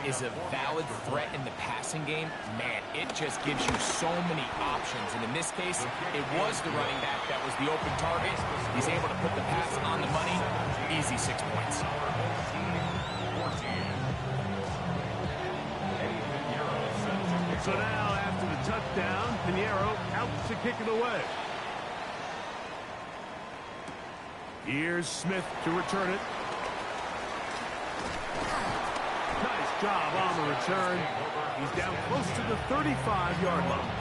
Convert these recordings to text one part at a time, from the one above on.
is a valid threat in the passing game, man, it just gives you so many options. And in this case, it was the running back that was the open target. He's able to put the pass on the money. Easy 6 points. So now, after the touchdown, Pinheiro out to kick it away. Here's Smith to return it. Nice job on the return. He's down close to the 35-yard line.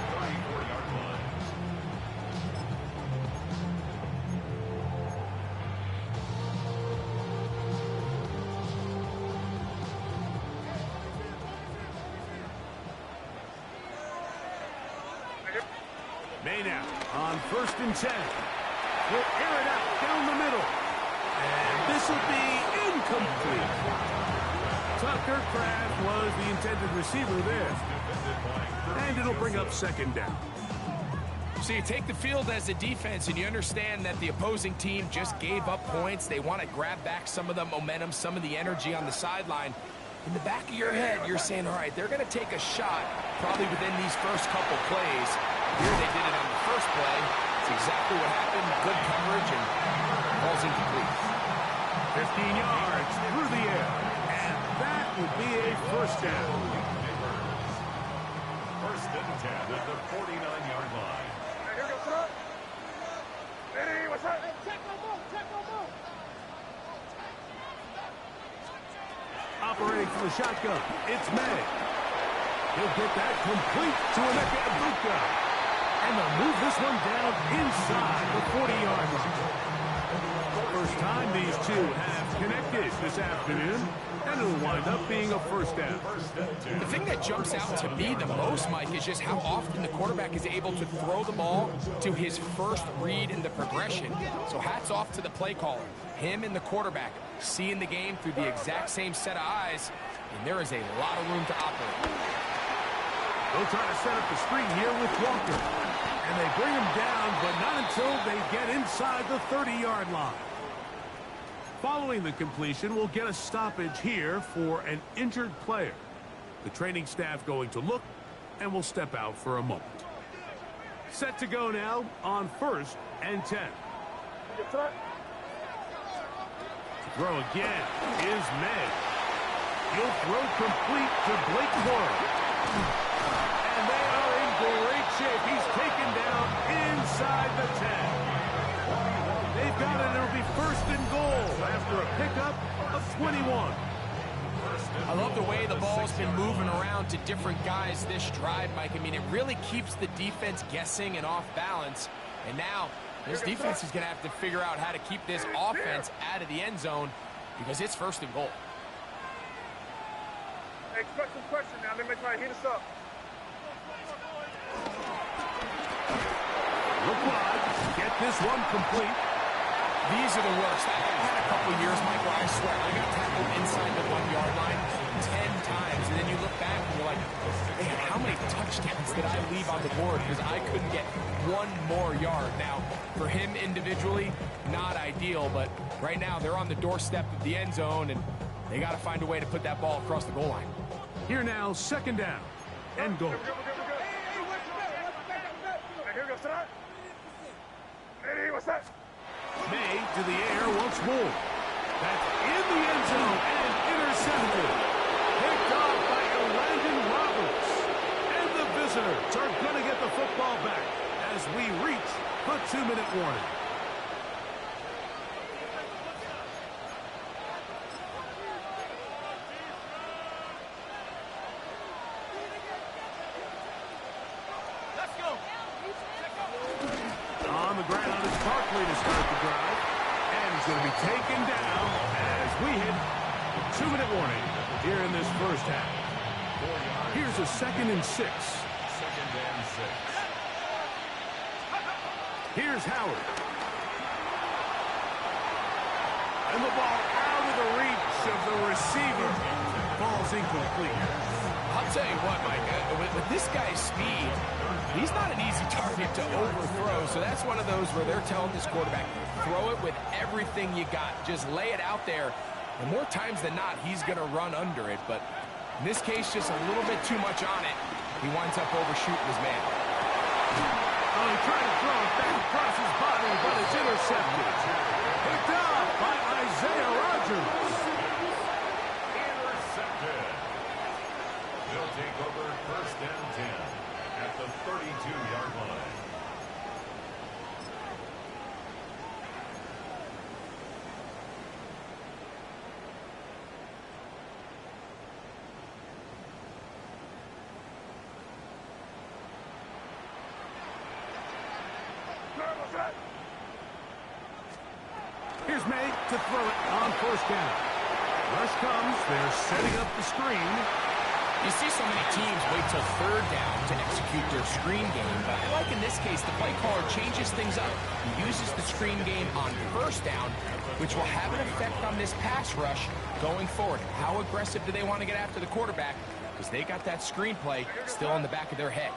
May now on 1st and 10. He'll air it out down the middle. And this will be incomplete. Tucker Kraft was the intended receiver there. And it'll bring up 2nd down. So you take the field as a defense and you understand that the opposing team just gave up points. They want to grab back some of the momentum, some of the energy on the sideline. In the back of your head, you're saying, all right, they're going to take a shot probably within these first couple plays. Here they did it on the first play. It's exactly what happened. Good coverage and ball's incomplete. 15 yards through the air. And that would be a 1st down. 1st and 10 at the 49-yard line. Here goes up. Hey, what's up? Hey, check no move. Operating from the shotgun, it's May. He'll get that complete to Emeka Egbuka. And they'll move this one down inside the 40-yard line. First time these two have connected this afternoon, and it'll wind up being a 1st down. The thing that jumps out to me the most, Mike, is just how often the quarterback is able to throw the ball to his first read in the progression. So hats off to the play caller. Him and the quarterback seeing the game through the exact same set of eyes, and there is a lot of room to operate. They'll try to set up the screen here with Walker. And they bring him down, but not until they get inside the 30-yard line. Following the completion, we'll get a stoppage here for an injured player. The training staff going to look, and will step out for a moment. Set to go now on 1st and 10. Throw again is May. He'll throw complete to Blake Corum. And they are in great shape. He's taken down inside the 10. They've got it. It'll be 1st and goal after a pickup of 21. I love the way the ball's been moving around to different guys this drive, Mike. I mean, it really keeps the defense guessing and off balance. And now this defense is going to have to figure out how to keep this offense out of the end zone because it's 1st and goal. Hey, expect some pressure now. They may try to heat us up. Look wide. Get this one complete. These are the worst. I've had a couple years, Mike, where I swear I got tackled inside the 1-yard line 10 times. And then you look back and you're like, man, how many touchdowns did I leave on the board because I couldn't get one more yard? Now, for him individually, not ideal, but right now they're on the doorstep of the end zone, and they got to find a way to put that ball across the goal line. Here now, 2nd down and goal. Hey, what's that? May to the air once more. That's in the end zone and intercepted. Picked off by Landon Roberts. And the visitors are going to get the football back as we reach the 2-minute warning. On the ground is Barkley to start the drive. And he's going to be taken down as we hit the 2-minute warning here in this 1st half. Here's a 2nd and 6. 2nd and 6. Here's Howard. And the ball out of the reach of the receiver. Ball's incomplete. I'll tell you what, Mike, with this guy's speed, he's not an easy target to overthrow. So that's one of those where they're telling this quarterback, throw it with everything you got. Just lay it out there. And more times than not, he's going to run under it. But In this case, just a little bit too much on it. He winds up overshooting his man. Oh, he tried to throw it back across his body, but it's intercepted. Picked up by Isaiah Rodgers. Intercepted. They'll take over first and 10 at the 32-yard line. Here's May to throw it on first down. Rush comes. They're setting up the screen. You see so many teams wait till third down to execute their screen game, but I like in this case the play caller changes things up. He uses the screen game on first down, which will have an effect on this pass rush going forward. How aggressive do they want to get after the quarterback? Because they got that screen play still in the back of their head.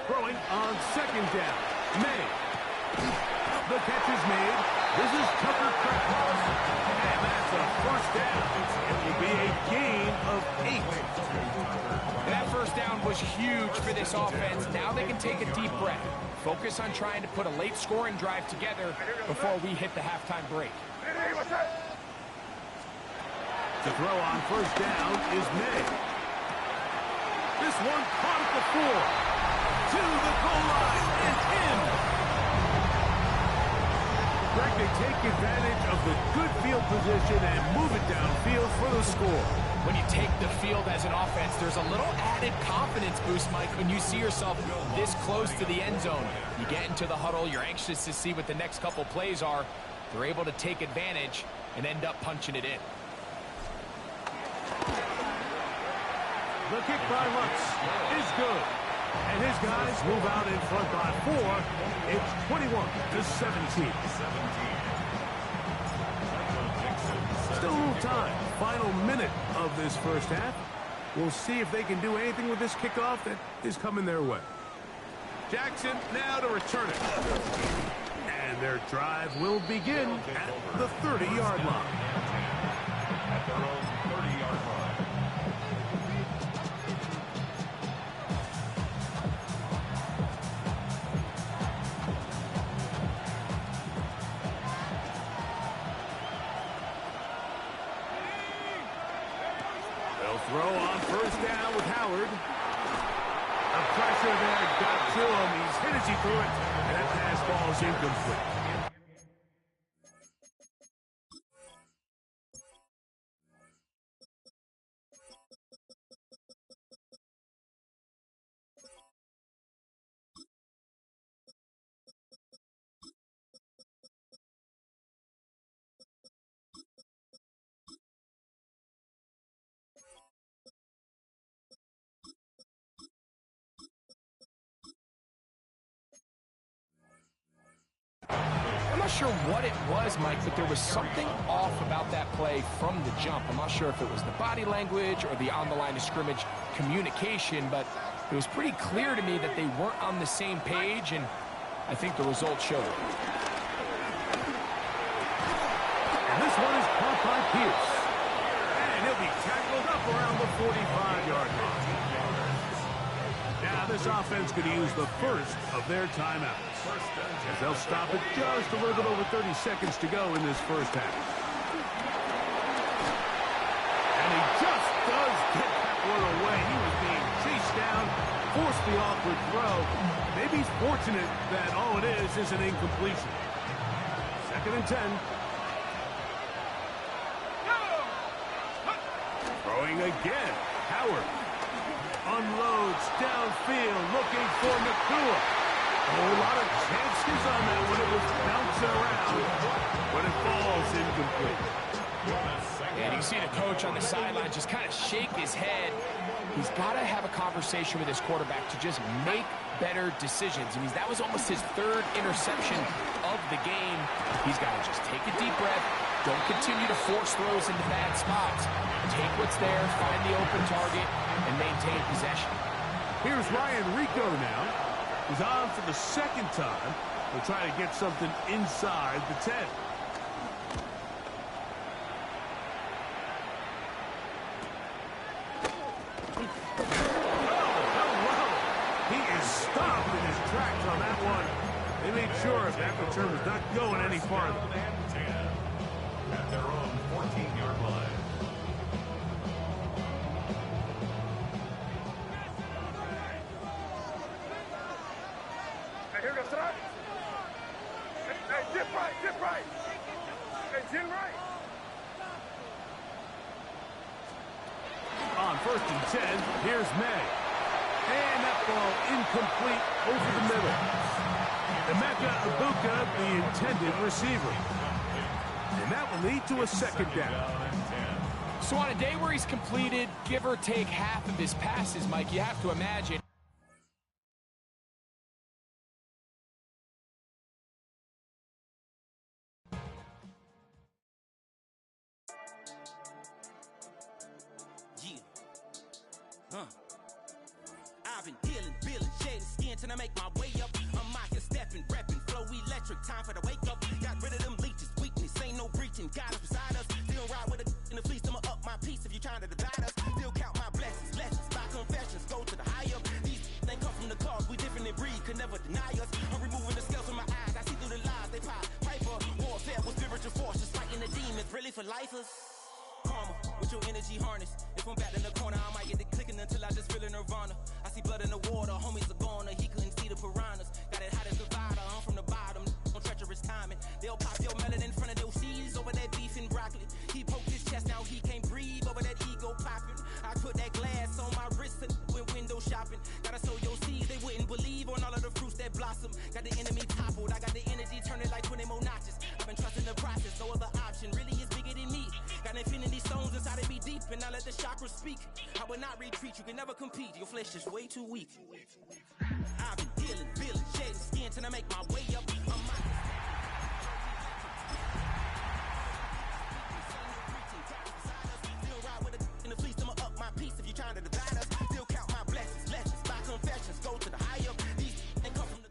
Throwing on second down. May. The catch is made. This is Tucker Kraft. And that's a first down. It will be a gain of 8. That first down was huge for this offense. Now they can take a deep breath. Focus on trying to put a late scoring drive together before we hit the halftime break. To throw on first down is May. This one caught at the 4. To the goal line and in. Greg, they take advantage of the good field position and move it downfield for the score. When you take the field as an offense, there's a little added confidence boost, Mike, when you see yourself this close to the end zone. You get into the huddle, you're anxious to see what the next couple plays are. They're able to take advantage and end up punching it in. The kick by Lutz is good. And his guys move out in front by 4. It's 21-17. Still a little time. Final minute of this first half. We'll see if they can do anything with this kickoff that is coming their way. Jackson now to return it. And their drive will begin at the 30-yard line. At their own 30-yard line. Throw on first down with Howard. The pressure there got to him. He's hit as he threw it. And that pass ball is incomplete. I'm not sure what it was, Mike, but there was something off about that play from the jump. I'm not sure if it was the body language or the on-the-line of scrimmage communication, but it was pretty clear to me that they weren't on the same page, and I think the results showed it. And this one is caught by Pierce. And he'll be tackled up around the 45-yard line. Now this offense could use the first of their timeouts. As they'll stop it just a little bit over 30 seconds to go in this first half. And he just does get that one away. He was being chased down, forced the awkward throw. Maybe he's fortunate that all it is an incompletion. 2nd and 10. Throwing again. Howard unloads downfield, looking for ncaa. A lot of chances on that when it was bouncing around, but it falls incomplete. And you see the coach on the sideline just kind of shake his head. He's got to have a conversation with his quarterback to just make better decisions. I mean, that was almost his 3rd interception of the game. He's got to just take a deep breath. Don't continue to force throws into bad spots. Take what's there, find the open target, and maintain possession. Here's Ryan Rico now. He's on for the 2nd time. He'll try to get something inside the 10. sure if that return was not going any farther. And 10 at their own 14-yard line. Hey, here goes right. Hey, dip right, dip right. Hey, dip right. On 1st and 10, here's May. And that ball incomplete over the middle. Emeka Ibuka, the intended receiver. And that will lead to a second down. So on a day where he's completed, give or take half of his passes, Mike, you have to imagine. I've been healing, feeling, shedding skin till I make my way up. I'm out here stepping, repping, flow electric, time for the wake up. Got rid of them leeches, weakness, ain't no breaching. God is beside us, still ride with a in the fleece, I'ma up my piece if you trying to divide us. Still count my blessings, lessons, by confessions, go to the high up. These they come from the cause, we different in breed, could never deny us. I'm removing the scales from my eyes, I see through the lies, they pop. Piper, warfare with spiritual force, just fighting the demons, really for lifers. Karma, with your energy harness. If I'm back in the corner, I might get it clicking until I just feel a nirvana. I see blood in the water, homies are gone, he couldn't see the piranhas. Got it hot as divider, I'm from the bottom, on treacherous timing. They'll pop your melon in front of those seeds over that beef and broccoli. He poked his chest, now he can't breathe over that ego popping. I put that glass on my wrist and went window shopping. Gotta sow your seeds, they wouldn't believe on all of the fruits that blossom. Got the enemy toppled, I got the energy turning like 20 more notches. I've been trusting the process, no other option really is bigger than me. Got infinity stones inside of me deep, and I let the chakras speak. I will not retreat, you can never compete, your flesh is way too weak. I've been healing, feeling, shedding skin till I make my way up. I'm out. Still ride with a in the fleece, I'ma up my piece if you trying to divide us. Still count my blessings, lessons, by confessions, go to the high up. These they come from the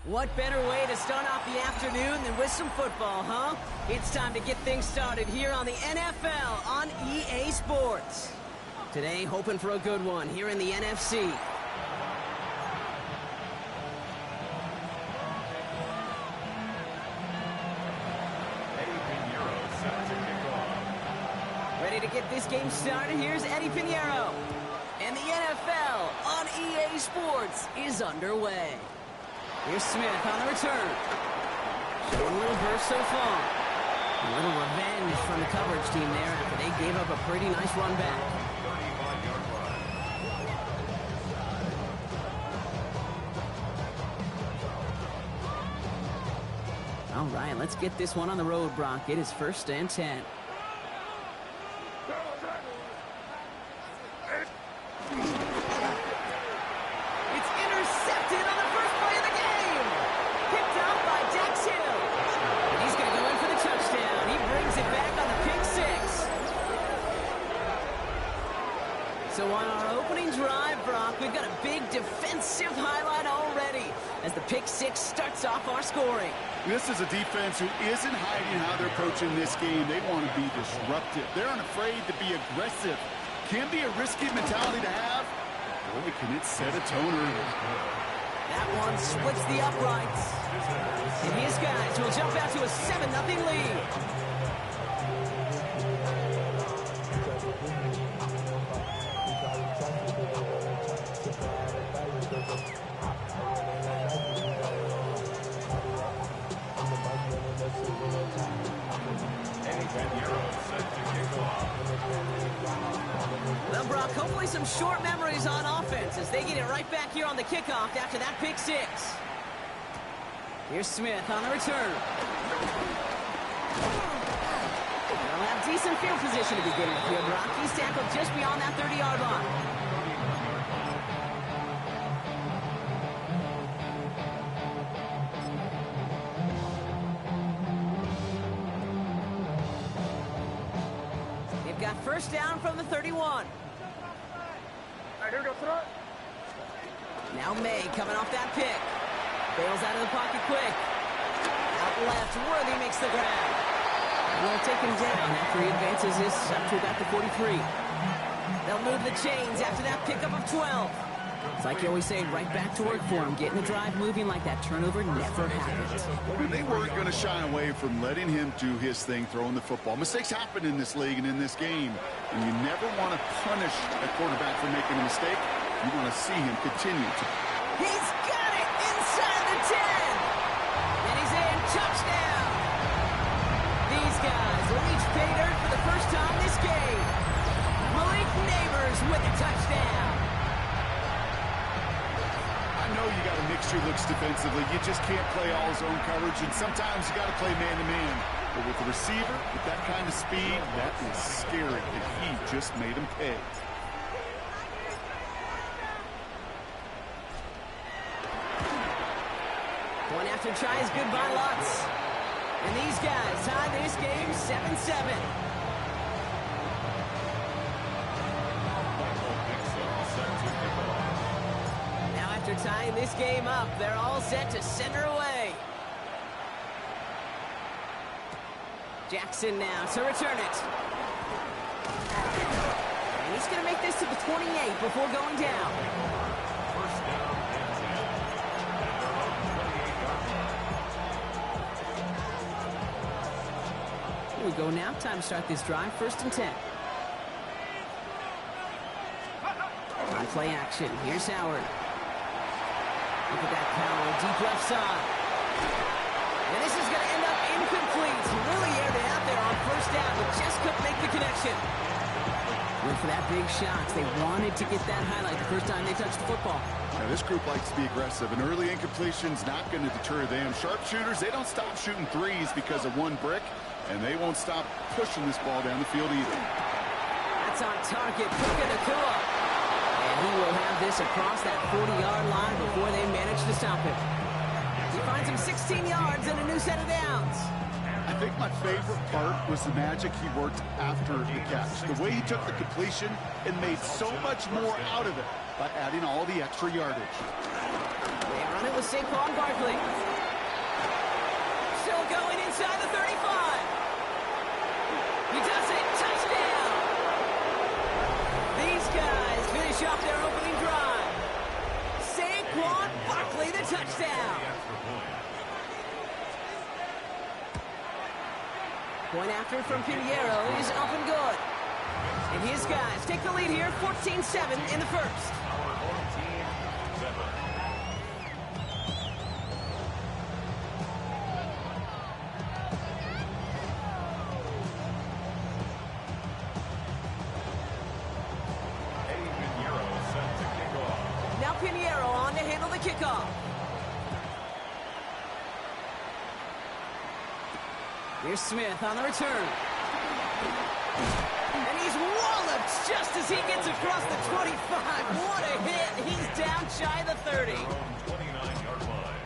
What better way to start off the afternoon than with some football, huh? It's time to get things started here on the NFL on EA Sports. Today, hoping for a good one here in the NFC. Ready to get this game started? Here's Eddie Pinheiro. And the NFL on EA Sports is underway. Here's Smith on the return. Showing a little burst so far. A little revenge from the coverage team there after they gave up a pretty nice run back. 35-yard line. All right, let's get this one on the road, Brock. It is 1st and 10. It's intercepted on the first play of the game. Picked up by Dax Hill. And he's going to go in for the touchdown. He brings it back on the pick six. So on our opening drive, Brock, we've got a big defensive highlight already as the pick six starts off our scoring. This is a defense who isn't hiding how they're approaching this game. They want to be disruptive. They're unafraid to be aggressive. Can be a risky mentality to have. Boy, can it set a tone early. That one splits the uprights. And his guys will jump out to a 7-0 lead. Well, Brock, hopefully some short memories on offense as they get it right back here on the kickoff after that pick six. Here's Smith on the return. They'll have decent field position to begin with here, Brock. He's tackled just beyond that 30-yard line. Got first down from the 31. Hey, here we go, front. Now May coming off that pick. Bails out of the pocket quick. Out left, Worthy makes the grab. And they'll take him down after he advances this up to about the 43. They'll move the chains after that pickup of 12. It's like you always say, right back to work for him, getting the drive moving like that turnover never happened. And they weren't going to shy away from letting him do his thing, throwing the football. Mistakes happen in this league and in this game, and you never want to punish a quarterback for making a mistake. You want to see him continue to. He's got it inside the 10. And he's in. Touchdown. These guys will each pay dirt for the first time this game. Malik Neighbors with a touchdown. I know you got to mix your looks defensively. You just can't play all zone coverage, and sometimes you got to play man-to-man. But with the receiver, with that kind of speed, that is scary, and he just made him pay. One after try is good by lots. And these guys tie this game 7-7. Now after tying this game up, they're all set to center away. Jackson now to return it. And he's going to make this to the 28 before going down. First down and 10. And they're on the 28-yard line. Here we go now. Time to start this drive. 1st and 10. On play action. Here's Howard. Look at that power. Deep left side. And this is going to end up incomplete. Really aired it out there on 1st down, but just couldn't make the connection. Went for that big shot. They wanted to get that highlight the first time they touched the football. Now, this group likes to be aggressive. An early incompletion's not going to deter them. Sharpshooters, they don't stop shooting threes because of one brick, and they won't stop pushing this ball down the field either. That's on target. Puka Nacua. And he will have this across that 40-yard line before they manage to stop him. He finds him 16 yards and a new set of downs. I think my favorite part was the magic he worked after the catch. The way he took the completion and made so much more out of it by adding all the extra yardage. They run it with Saquon Barkley. Still going inside the 35. He does it. Touchdown. These guys finish off their opening drive. Saquon Barkley, the touchdown. Point after from Pinheiro is up and good. And his guys take the lead here, 14-7 in the first. Our home team, 7. Pinheiro set to kick off. Now Pinheiro on to handle the kickoff. Here's Smith on the return. And he's walloped just as he gets across the 25. What a hit. He's down shy of the 30. Their own 29-yard line.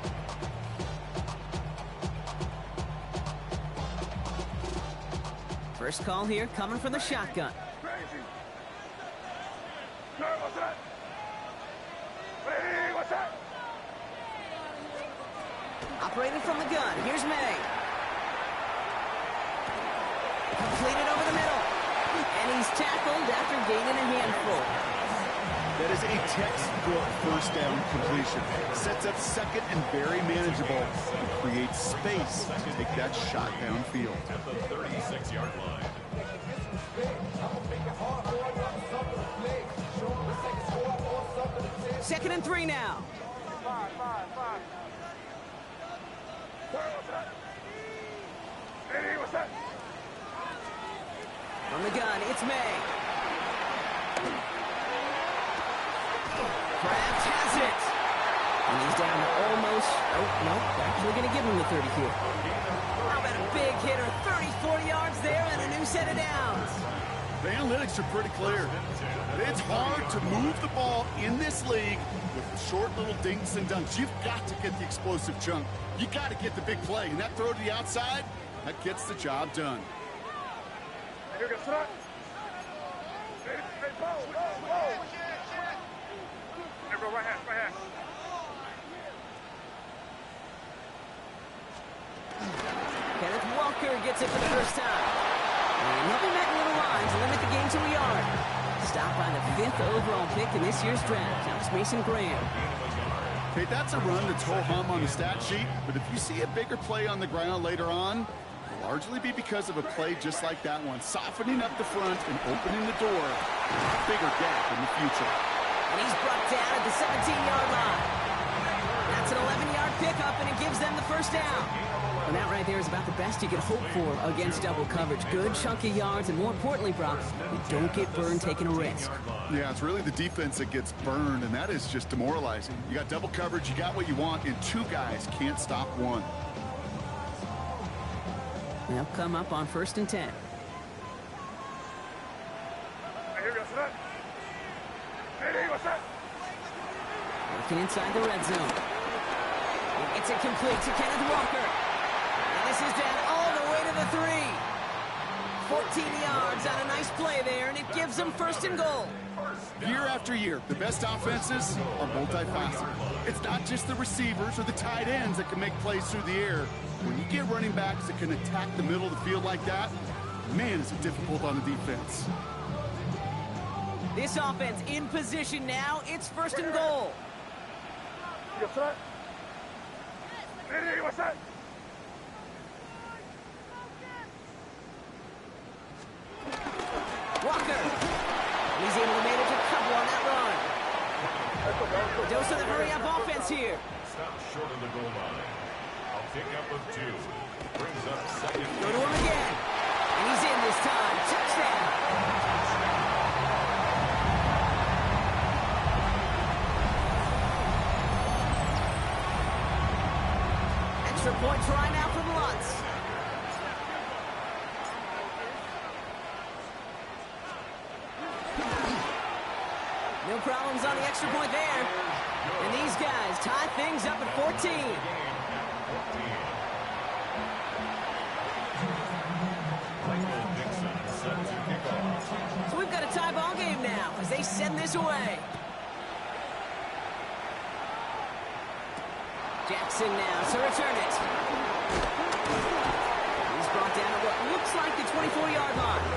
First call here coming from the shotgun. Crazy. Sir, what's that? Hey, what's that? Operated from the gun. Here's May. Completed over the middle. And he's tackled after gaining a handful. That is a textbook first down completion. Sets up second and very manageable. And creates space to take that shot downfield. At the 36-yard line. 2nd and 3 now. Five. Sir, what's that? Hey, what's that? From the gun, it's May. Kraft has it. And he's down to almost, they're actually going to give him the 30 here. How about a big hitter, 34 yards there and a new set of downs. The analytics are pretty clear. It's hard to move the ball in this league with short little dinks and dunks. You've got to get the explosive chunk. You got to get the big play. And that throw to the outside, that gets the job done. Here we go, son. Hey, whoa. Hey, bro, right hand. Kenneth Walker gets it for the first time. And he'll be met near the line to limit the game to a yard. Stopped by the 5th overall pick in this year's draft. That was Mason Graham. Okay, that's a run that's ho-hum on the stat sheet, but if you see a bigger play on the ground later on, it'll largely be because of a play just like that one, softening up the front and opening the door for a bigger gap in the future. And he's brought down at the 17-yard line. That's an 11-yard pickup, and it gives them the first down. And that right there is about the best you could hope for against double coverage. Good chunky yards, and more importantly, Brock, you don't get burned taking a risk. Yeah, it's really the defense that gets burned, and that is just demoralizing. You got double coverage, you got what you want, and two guys can't stop one. They'll come up on 1st and 10. Hey, here we go, son. Hey, what's that? Working inside the red zone. It's incomplete to Kenneth Walker. And this is down all the way to the 3. 14 yards on a nice play there, and it gives them 1st and goal. Year after year, the best offenses are multifaceted. It's not just the receivers or the tight ends that can make plays through the air. When you get running backs that can attack the middle of the field like that, man, is it difficult on the defense. This offense in position now. It's 1st and goal. Yo, son. Hey, what's that? Walker. He's able to manage a couple on that run. Dose of the hurry-up offense here. Stop short of the goal line. I'll pick up with 2. Brings up 2nd. Go to him again. And he's in this time. Touchdown. Extra point try now from Lutz. No problems on the extra point there. And these guys tie things up at 14. So we've got a tie ball game now as they send this away. Jackson now to return it. He's brought down at what looks like the 24-yard line.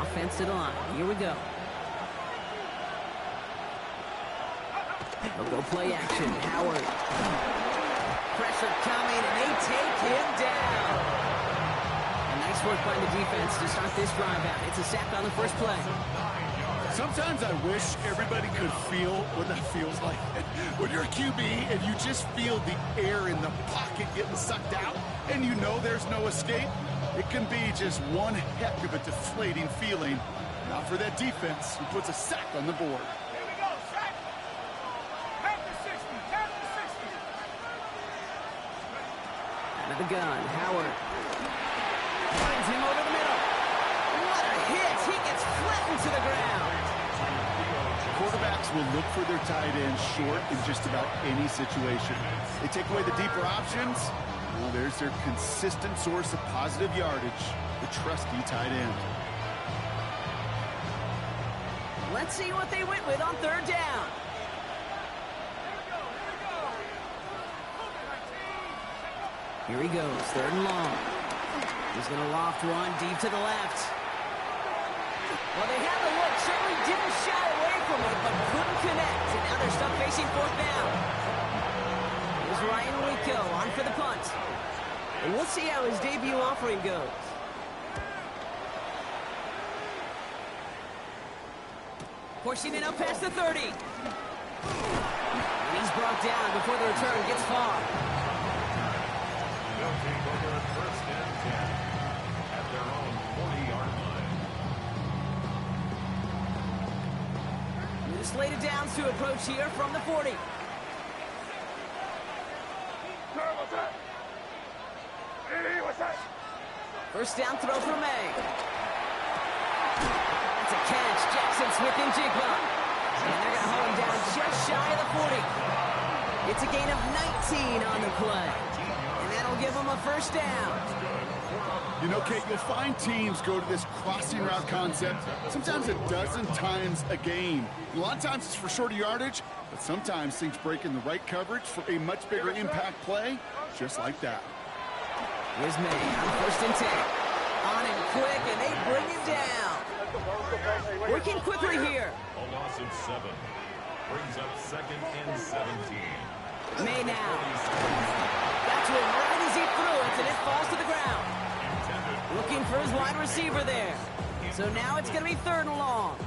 Offensive line. Here we go. They'll go play action. Howard. Pressure coming, and they take him down. And nice work by the defense to start this drive out. It's a sack on the first play. Sometimes I wish everybody could feel what that feels like. When you're a QB and you just feel the air in the pocket getting sucked out and you know there's no escape, it can be just one heck of a deflating feeling. Not for that defense who puts a sack on the board. Here we go, sack. Tap the 60, tap the 60. Out of the gun, Howard. Finds him over the middle. What a hit! He gets flattened to the ground. Quarterbacks will look for their tight end short in just about any situation. They take away the deeper options. Well, there's their consistent source of positive yardage, the trusty tight end. Let's see what they went with on 3rd down. Here he goes, 3rd and long. He's going to loft one deep to the left. Well, they had the look, certainly didn't shy away from it, but couldn't connect. And now they're stuck facing 4th down. Here's Ryan Rico on for the punt. And we'll see how his debut offering goes. Pushing it up past the 30. And he's brought down before the return gets far. They'll take over at 1st and 10 at their own 40-yard line. New slated downs to approach here from the 40. What's that? Hey, what's that? First down throw for May. That's a catch. Jackson Smith and Jigba. And they're going to hold him down just shy of the 40. It's a gain of 19 on the play. And that'll give them a first down. You know, Kate, you'll find teams go to this crossing route concept sometimes a dozen times a game. A lot of times it's for shorter yardage, But sometimes things break in the right coverage for a much bigger impact play, just like that. Here's May on 1st and 10. On him quick, and they bring him down. Working quickly here. A loss of 7. Brings up 2nd and 17. May now. Got to him right as he threw it, and it falls to the ground. Looking for his wide receiver there. So now it's going to be 3rd and long.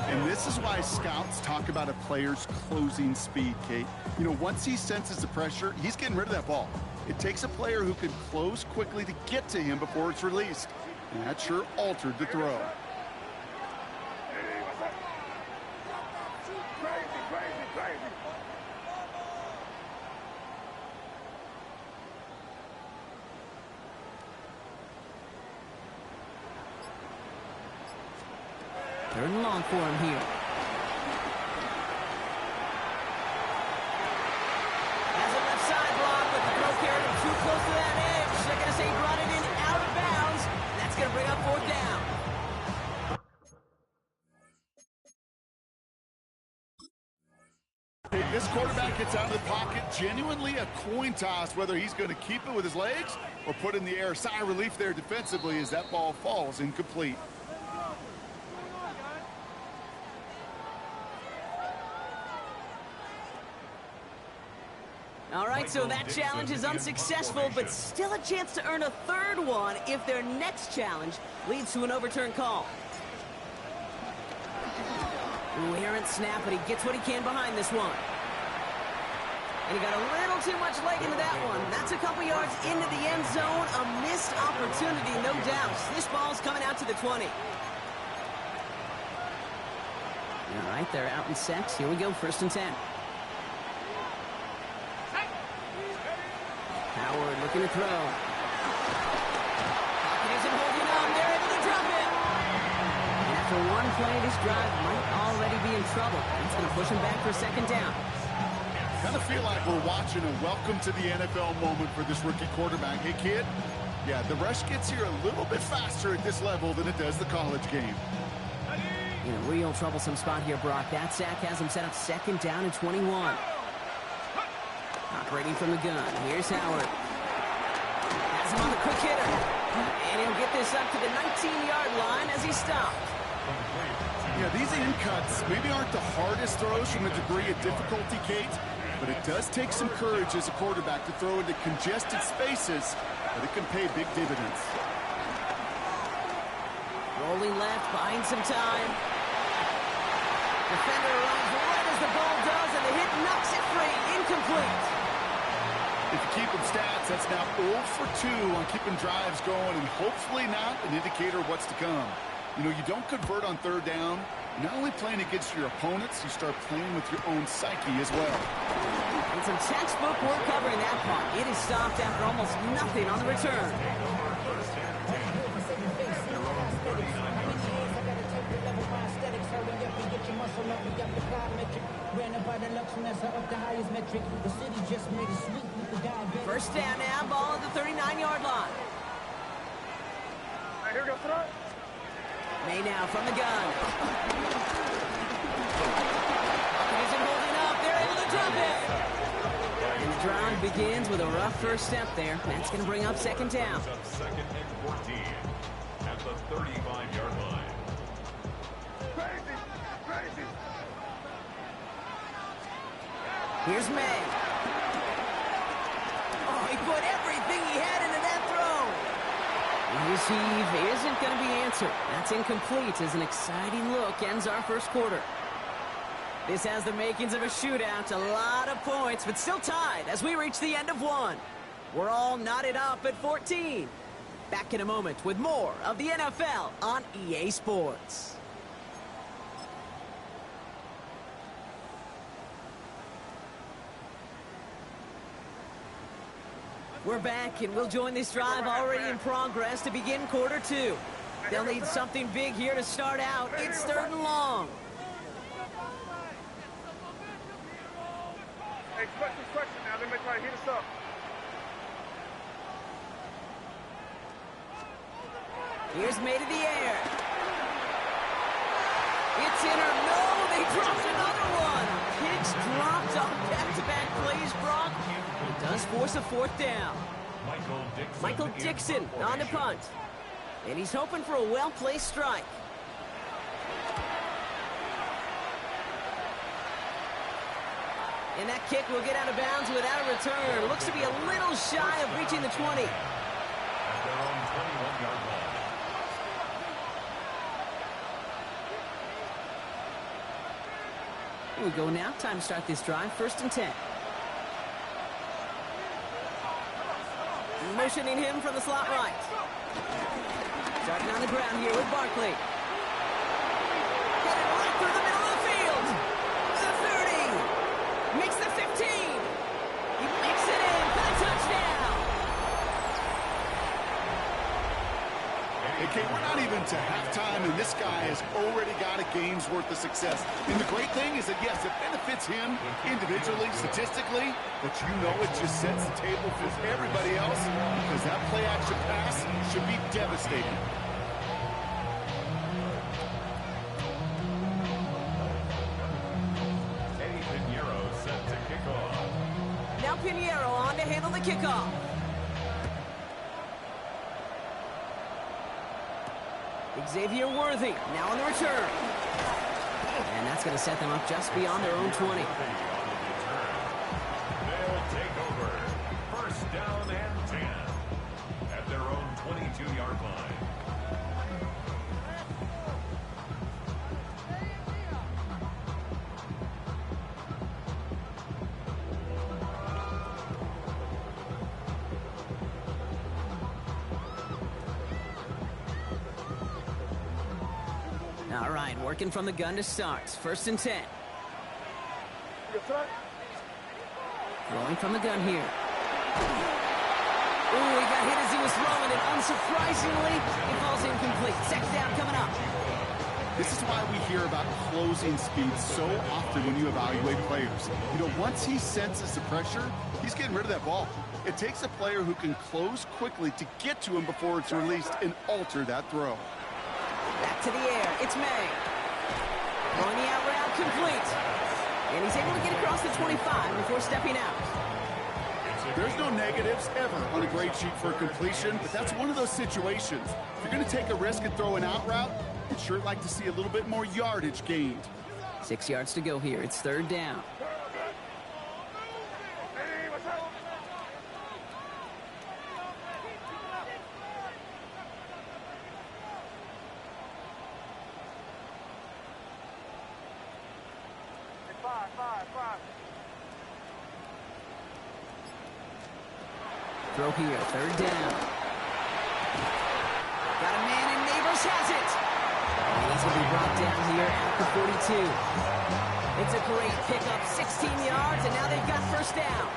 And this is why scouts talk about a player's closing speed, Kate. You know, once he senses the pressure, he's getting rid of that ball. It takes a player who can close quickly to get to him before it's released. And that sure altered the throw. Third and long for him here. Has a left side block, but the throw carried him too close to that edge. They're going to say he brought it in out of bounds. That's going to bring up 4th down. This quarterback gets out of the pocket, genuinely a coin toss, whether he's going to keep it with his legs or put in the air. Sigh of relief there defensively as that ball falls incomplete. All right, so that challenge is unsuccessful, but still a chance to earn a 3rd one if their next challenge leads to an overturned call. Ooh, errant snap, but he gets what he can behind this one. And he got a little too much leg into that one. That's a couple yards into the end zone. A missed opportunity, no doubt. This ball's coming out to the 20. All right, they're out in sets. Here we go, 1st and 10. Howard looking to throw. Pocket isn't holding on. They're able to drop it. And after one play, this drive might already be in trouble. It's going to push him back for 2nd down. Kind of feel like we're watching a welcome to the NFL moment for this rookie quarterback. Hey, kid, yeah, the rush gets here a little bit faster at this level than it does the college game. In a real troublesome spot here, Brock. That sack has him set up 2nd down and 21. Operating from the gun. Here's Howard. Has him on the quick hitter. And he'll get this up to the 19-yard line as he stopped. Yeah, these in cuts maybe aren't the hardest throws from a degree of difficulty, Kate, but it does take some courage as a quarterback to throw into congested spaces, but it can pay big dividends. Rolling left, buying some time. Defender runs right as the ball does, and the hit knocks it free. Incomplete. If you keep them stats, that's now 0 for 2 on keeping drives going, and hopefully not an indicator of what's to come. You know, you don't convert on 3rd down. You're not only playing against your opponents, you start playing with your own psyche as well. And some textbook work covering that punt. It is stopped after almost nothing on the return. First down now, ball at the 39-yard line. Hey, here we go, throw. May now from the gun. Isn't holding up. They're able to drop it. And the drive begins with a rough first step there. That's going to bring up 2nd down. 2nd and 14 at the 35-yard line. Crazy, crazy. Here's May. Oh, he put everything he had into that throw. His heave isn't going to be answered. That's incomplete as an exciting look ends our 1st quarter. This has the makings of a shootout. A lot of points, but still tied as we reach the end of 1. We're all knotted up at 14. Back in a moment with more of the NFL on EA Sports. We're back, and we'll join this drive already in progress to begin quarter 2. They'll need something big here to start out. It's 3rd and long. Hey, question now. Let me try to hit us up. Here's May to the air. It's in or no, they dropped another one. picks dropped on back-to-back plays, Brock. It does force a fourth down. Michael Dixon on the punt. And he's hoping for a well-placed strike. And that kick will get out of bounds without a return. Looks to be a little shy of reaching the 20. At their own 21-yard line. Here we go now. Time to start this drive. 1st and 10. Motioning him from the slot right. Starting on the ground here with Barkley. Headed right through the middle of the field. The 30. Makes the 15. He makes it in for the touchdown. Okay, we're not even to halftime, and this guy has already got a game's worth of success. And the great thing is that, yes, it benefits him individually, statistically, but you know it just sets the table for everybody else because that play-action pass should be devastating. Eddie Pinheiro set to kick off. Now Pinheiro on to handle the kickoff. Xavier Worthy now on the return. And that's going to set them up just beyond their own 20. They'll take over. 1st down and 10 at their own 22-yard line. All right, working from the gun to start. 1st and 10. Throwing from the gun here. Ooh, he got hit as he was throwing it. Unsurprisingly, it falls incomplete. 2nd down coming up. This is why we hear about closing speed so often when you evaluate players. You know, once he senses the pressure, he's getting rid of that ball. It takes a player who can close quickly to get to him before it's released and alter that throw. Back to the air. It's May. Throwing the out route complete. And he's able to get across the 25 before stepping out. There's no negatives ever on a grade sheet for a completion, but that's one of those situations. If you're going to take a risk and throw an out route, you'd sure like to see a little bit more yardage gained. 6 yards to go here. It's 3rd down. Hey, what's up? Five. Throw here. 3rd down. Got a man, and Neighbors has it. And he's going to be brought down here at the 42. It's a great pickup. 16 yards, and now they've got 1st down.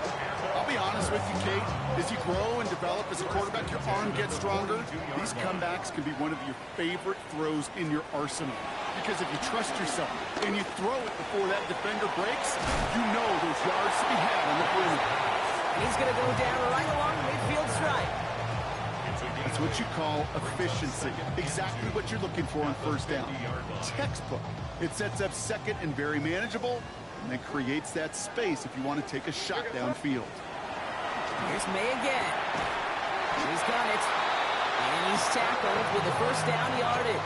I'll be honest with you, Kate. As you grow and develop as a quarterback, your arm gets stronger. These comebacks can be one of your favorite throws in your arsenal. Because if you trust yourself and you throw it before that defender breaks, you know there's yards to be had on the perimeter. And he's going to go down right along the midfield stripe. That's what you call efficiency. Exactly what you're looking for on 1st down. Textbook. It sets up 2nd and very manageable, and then creates that space if you want to take a shot downfield. Here's May again. He's got it. And he's tackled with the 1st down yardage.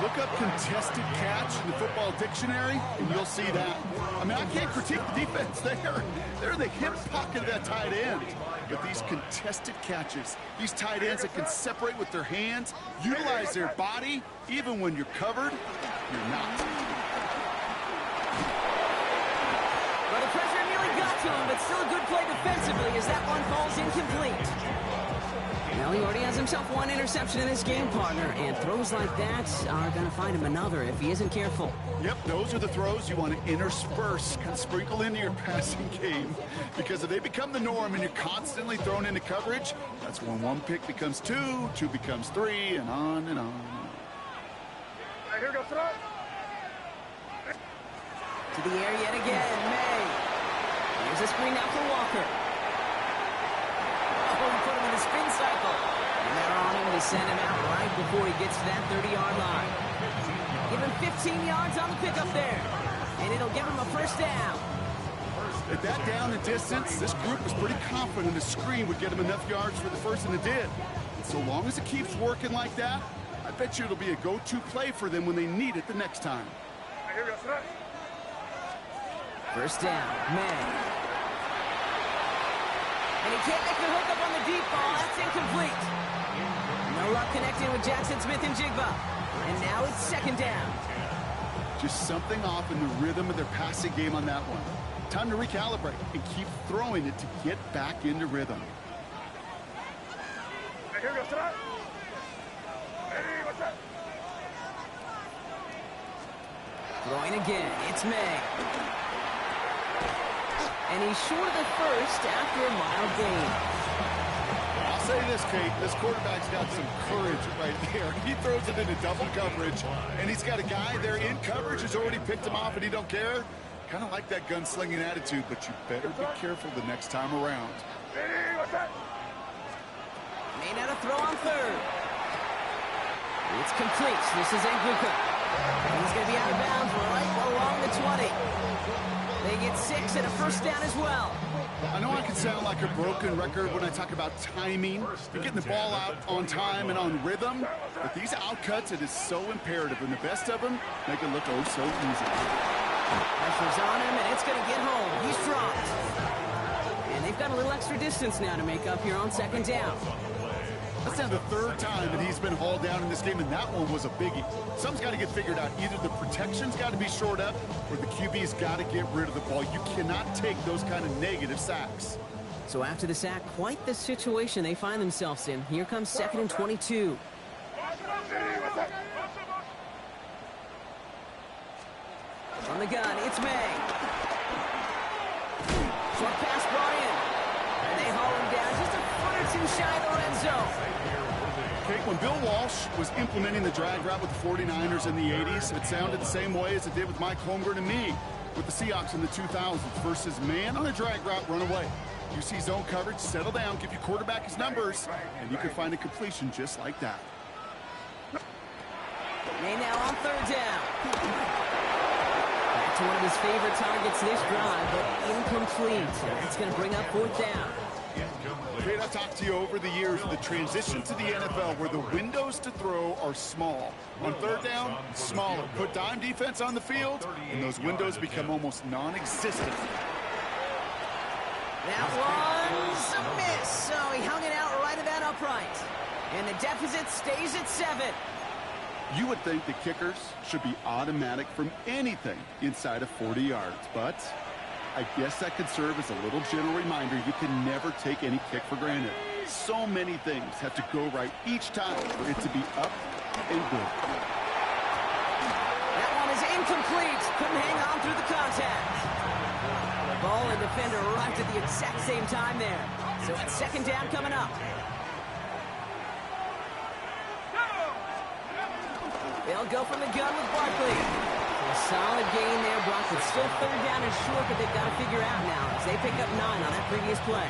Look up contested catch in the football dictionary, and you'll see that. I mean, I can't critique the defense there. They're in the hip pocket of that tight end. But these contested catches, these tight ends that can separate with their hands, utilize their body, even when you're covered, you're not. Well, the pressure nearly got to him, but still a good play defensively as that one falls incomplete. Well, he already has himself one interception in this game, partner, and throws like that are going to find him another if he isn't careful. Yep, those are the throws you want to intersperse, kind of sprinkle into your passing game. Because if they become the norm and you're constantly thrown into coverage, that's when 1 pick becomes 2, 2 becomes 3, and on and on and on. Hey, here we go, throw. To the air yet again, May. Here's a screen out for Walker. Oh, he put him in the spin cycle. And they're on him to send him out right before he gets to that 30-yard line. Give him 15 yards on the pickup there. And it'll give him a first down. At that down and distance, this group was pretty confident a screen would get him enough yards for the first, and it did. And so long as it keeps working like that, I bet you it'll be a go-to play for them when they need it the next time. First down, May. And he can't make the hook up on the deep ball. That's incomplete. No luck connecting with Jackson Smith and Jigba. And now it's second down. Just something off in the rhythm of their passing game on that one. Time to recalibrate and keep throwing it to get back into rhythm. Throwing again, it's May. And he's short of the first after a mild gain. I'll say this, Kate, this quarterback's got some courage right there. He throws it into double coverage, and he's got a guy there in coverage who's already picked him off, and he don't care. Kind of like that gunslinging attitude, but you better be careful the next time around. May not have throw on third. It's complete. This is Nguka. He's going to be out of bounds right along the 20. They get 6 and a first down as well. I know I can sound like a broken record when I talk about timing and getting the ball out on time and on rhythm, but these outcuts, it is so imperative, and the best of them make it look oh so easy. Pressure's on him, and it's going to get home. He's dropped. And they've got a little extra distance now to make up here on second down. That's now the third time that he's been hauled down in this game, and that one was a biggie. Something's got to get figured out. Either the protection's got to be shored up, or the QB's got to get rid of the ball. You cannot take those kind of negative sacks. So after the sack, quite the situation they find themselves in. Here comes second and 22. On the gun, it's May. Short pass brought in. And they haul him down just a foot or two shy of the red zone. Kate, when Bill Walsh was implementing the drag route with the 49ers in the 80s, it sounded the same way as it did with Mike Holmgren and me with the Seahawks in the 2000s versus man on a drag route, run away. You see zone coverage, settle down, give your quarterback his numbers, and you can find a completion just like that. May now on third down. Back to one of his favorite targets this drive, but incomplete. It's going to bring up fourth down. Kate, I've talked to you over the years of the transition to the NFL where the windows to throw are small. On third down, smaller. Put dime defense on the field, and those windows become almost non-existent. That one's a miss, so he hung it out right at that upright. And the deficit stays at 7. You would think the kickers should be automatic from anything inside of 40 yards, but I guess that could serve as a little gentle reminder you can never take any kick for granted. So many things have to go right each time for it to be up and good. That one is incomplete. Couldn't hang on through the contact. Ball and defender arrived at the exact same time there. So it's second down coming up. They'll go from the gun with Barkley. A solid gain there, Brock. It's still third down and short, but they've got to figure out now as they pick up 9 on that previous play.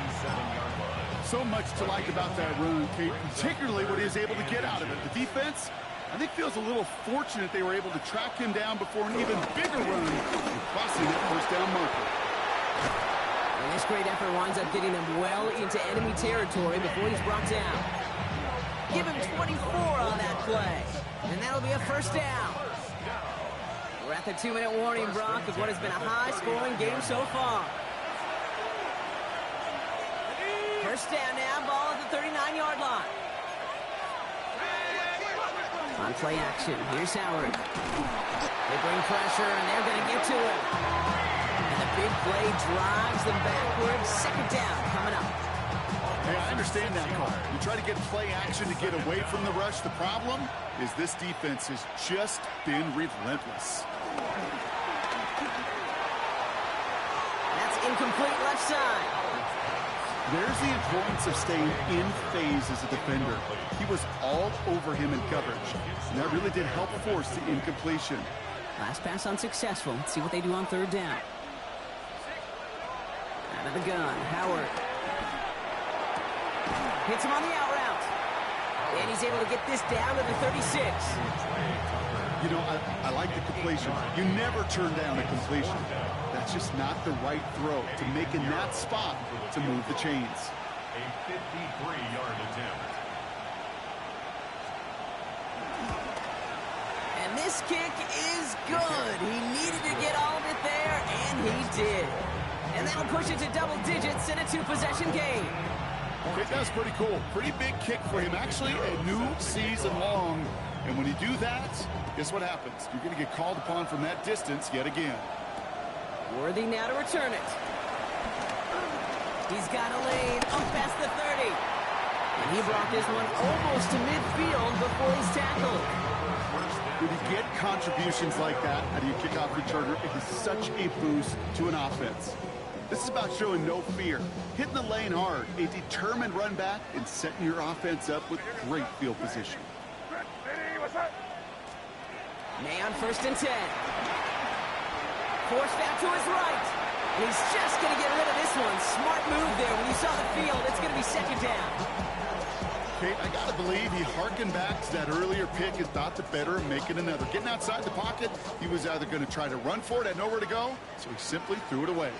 So much to like about that run, Kate, particularly what he was able to get out of it. The defense, I think, feels a little fortunate they were able to track him down before an even bigger run and crossing that first down marker. And this great effort winds up getting them well into enemy territory before he's brought down. Give him 24 on that play. And that'll be a first down. We're at the 2-minute warning, Brock, of what has been a high-scoring game so far. First down now, ball at the 39-yard line. On play action, here's Howard. They bring pressure, and they're going to get to it. And the big play drives them backwards. Second down coming up. Hey, I understand that call. You try to get play action to get away from the rush. The problem is this defense has just been relentless. That's incomplete left side. There's the importance of staying in phase as a defender. He was all over him in coverage, and that really did help force the incompletion. Last pass unsuccessful. Let's see what they do on third down. Out of the gun, Howard. Hits him on the out route. And he's able to get this down to the 36. You know, I like the completion. You never turn down a completion. That's just not the right throw to make in that spot to move the chains. A 53-yard attempt. And this kick is good. He needed to get all of it there, and he did. And that'll push it to double digits in a two-possession game. Okay, that was pretty cool. Pretty big kick for him. Actually, a new season long. And when you do that, guess what happens? You're going to get called upon from that distance yet again. Worthy now to return it. He's got a lane up past the 30. And he brought this one almost to midfield before he's tackled. When you get contributions like that out of your kickoff returner, it is such a boost to an offense. This is about showing no fear, hitting the lane hard, a determined run back, and setting your offense up with great field position. May on 1st and 10. Forced out to his right. And he's just going to get rid of this one. Smart move there. When you saw the field, it's going to be second down. Kate, I got to believe he harkened back to that earlier pick and thought the better of making another. Getting outside the pocket, he was either going to try to run for it, had nowhere to go, so he simply threw it away.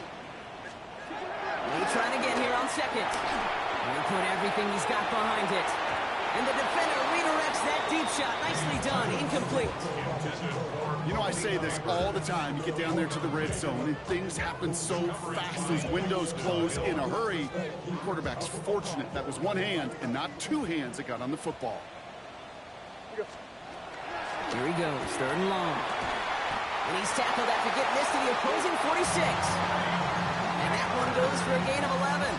Lee trying again here on second. And he put everything he's got behind it. And the defender redirects that deep shot. Nicely done. Incomplete. You know, I say this all the time. You get down there to the red zone, and things happen so fast. Those windows close in a hurry. The quarterback's fortunate. That was one hand and not two hands that got on the football. Here he goes. 3rd and long. And he's tackled after getting this to the opposing 46. And that one goes for a gain of 11.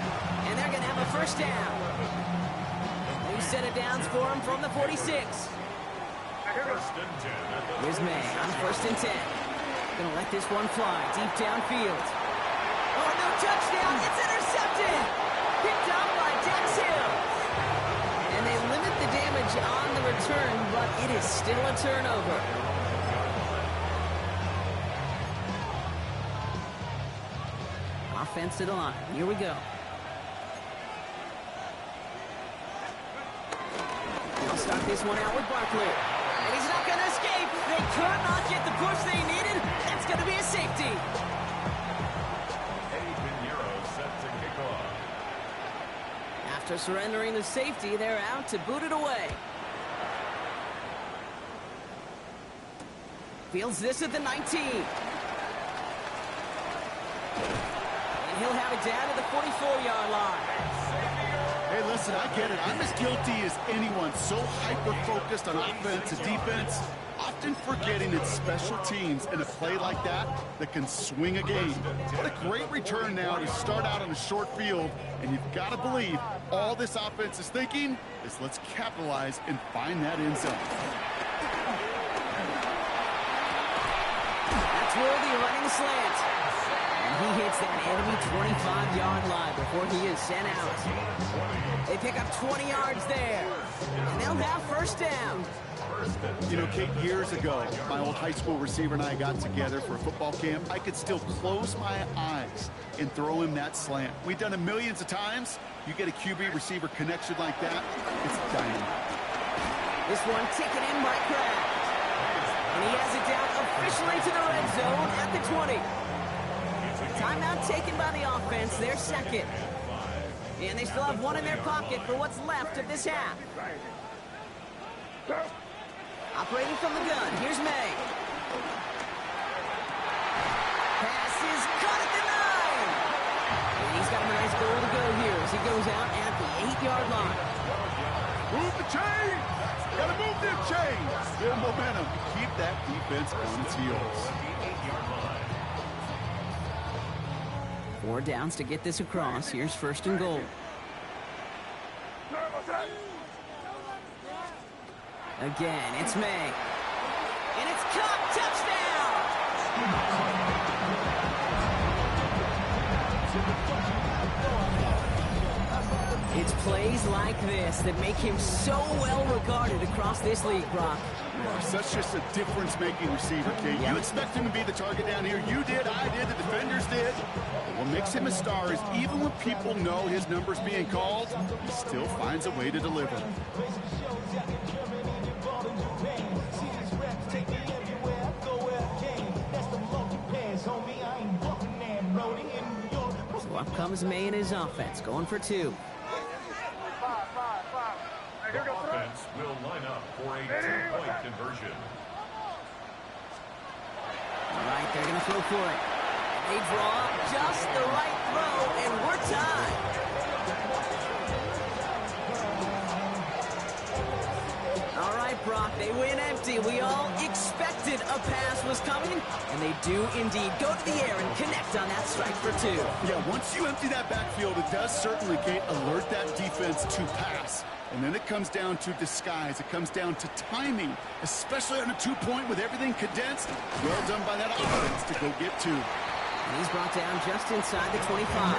And they're going to have a first down. New set of downs for him from the 46. Here's May on 1st and 10. Gonna let this one fly deep downfield. Oh, no touchdown. It's intercepted. Picked up by Dax Hill. And they limit the damage on the return, but it is still a turnover. Offense to the line. Here we go. They'll start this one out with Barkley. And he's not going to escape. They could not get the push they needed. It's going to be a safety. Eddie Pinheiro set to kick off. After surrendering the safety, they're out to boot it away. Fields this at the 19. And he'll have it down to the 44-yard line. Hey, listen, I get it. I'm as guilty as anyone. So hyper-focused on offense and defense, often forgetting it's special teams in a play like that that can swing a game. What a great return now to start out on a short field, and you've got to believe all this offense is thinking is let's capitalize and find that end zone. That's Worthy running the slant. And he hits that enemy 25-yard line before he is sent out. They pick up 20 yards there. And they'll have first down. You know, Kate, years ago, my old high school receiver and I got together for a football camp. I could still close my eyes and throw him that slant. We've done it millions of times. You get a QB-receiver connection like that, it's dynamite. This one taken in by Kraft. And he has it down officially to the red zone at the 20. Timeout taken by the offense, their second. And they still have one in their pocket for what's left of this half. Operating from the gun, here's May. Pass is caught at the 9. And he's got a nice goal to go here as he goes out at the 8-yard line. Move the chain! Gotta move them chains! Good momentum. Keep that defense on its heels. 4 downs to get this across. Here's 1st and goal. Again, it's May. And it's caught. Touchdown! It's plays like this that make him so well regarded across this league, Brock. Such just a difference-making receiver, Kate. You expect him to be the target down here. You did, I did, the defenders did. What makes him a star is even when people know his number's being called, he still finds a way to deliver. So up comes May and his offense, going for two. The offense will line up for a two-point conversion. All right, they're going to throw for it. They draw up just the right throw, and we're tied. All right, Brock, they win empty. We all expected a pass was coming, and they do indeed go to the air and connect on that strike for two. Yeah, once you empty that backfield, it does certainly alert that defense to pass. And then it comes down to disguise. It comes down to timing, especially on a two-point with everything condensed. Well done by that offense to go get two. And he's brought down just inside the 25.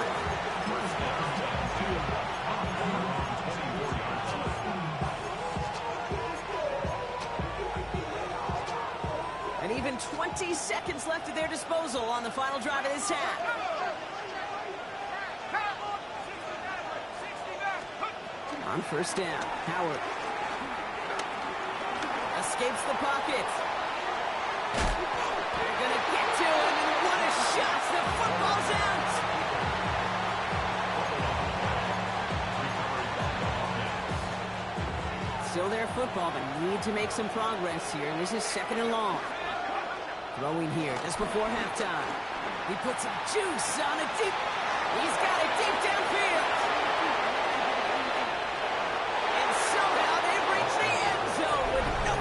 And even 20 seconds left at their disposal on the final drive of this half. On first down, Howard escapes the pocket. They're going to get to him, and what a shot! The football's out! Still their football, but need to make some progress here. This is second and long. Throwing here just before halftime. He puts some juice on a deep. He's got it deep downfield.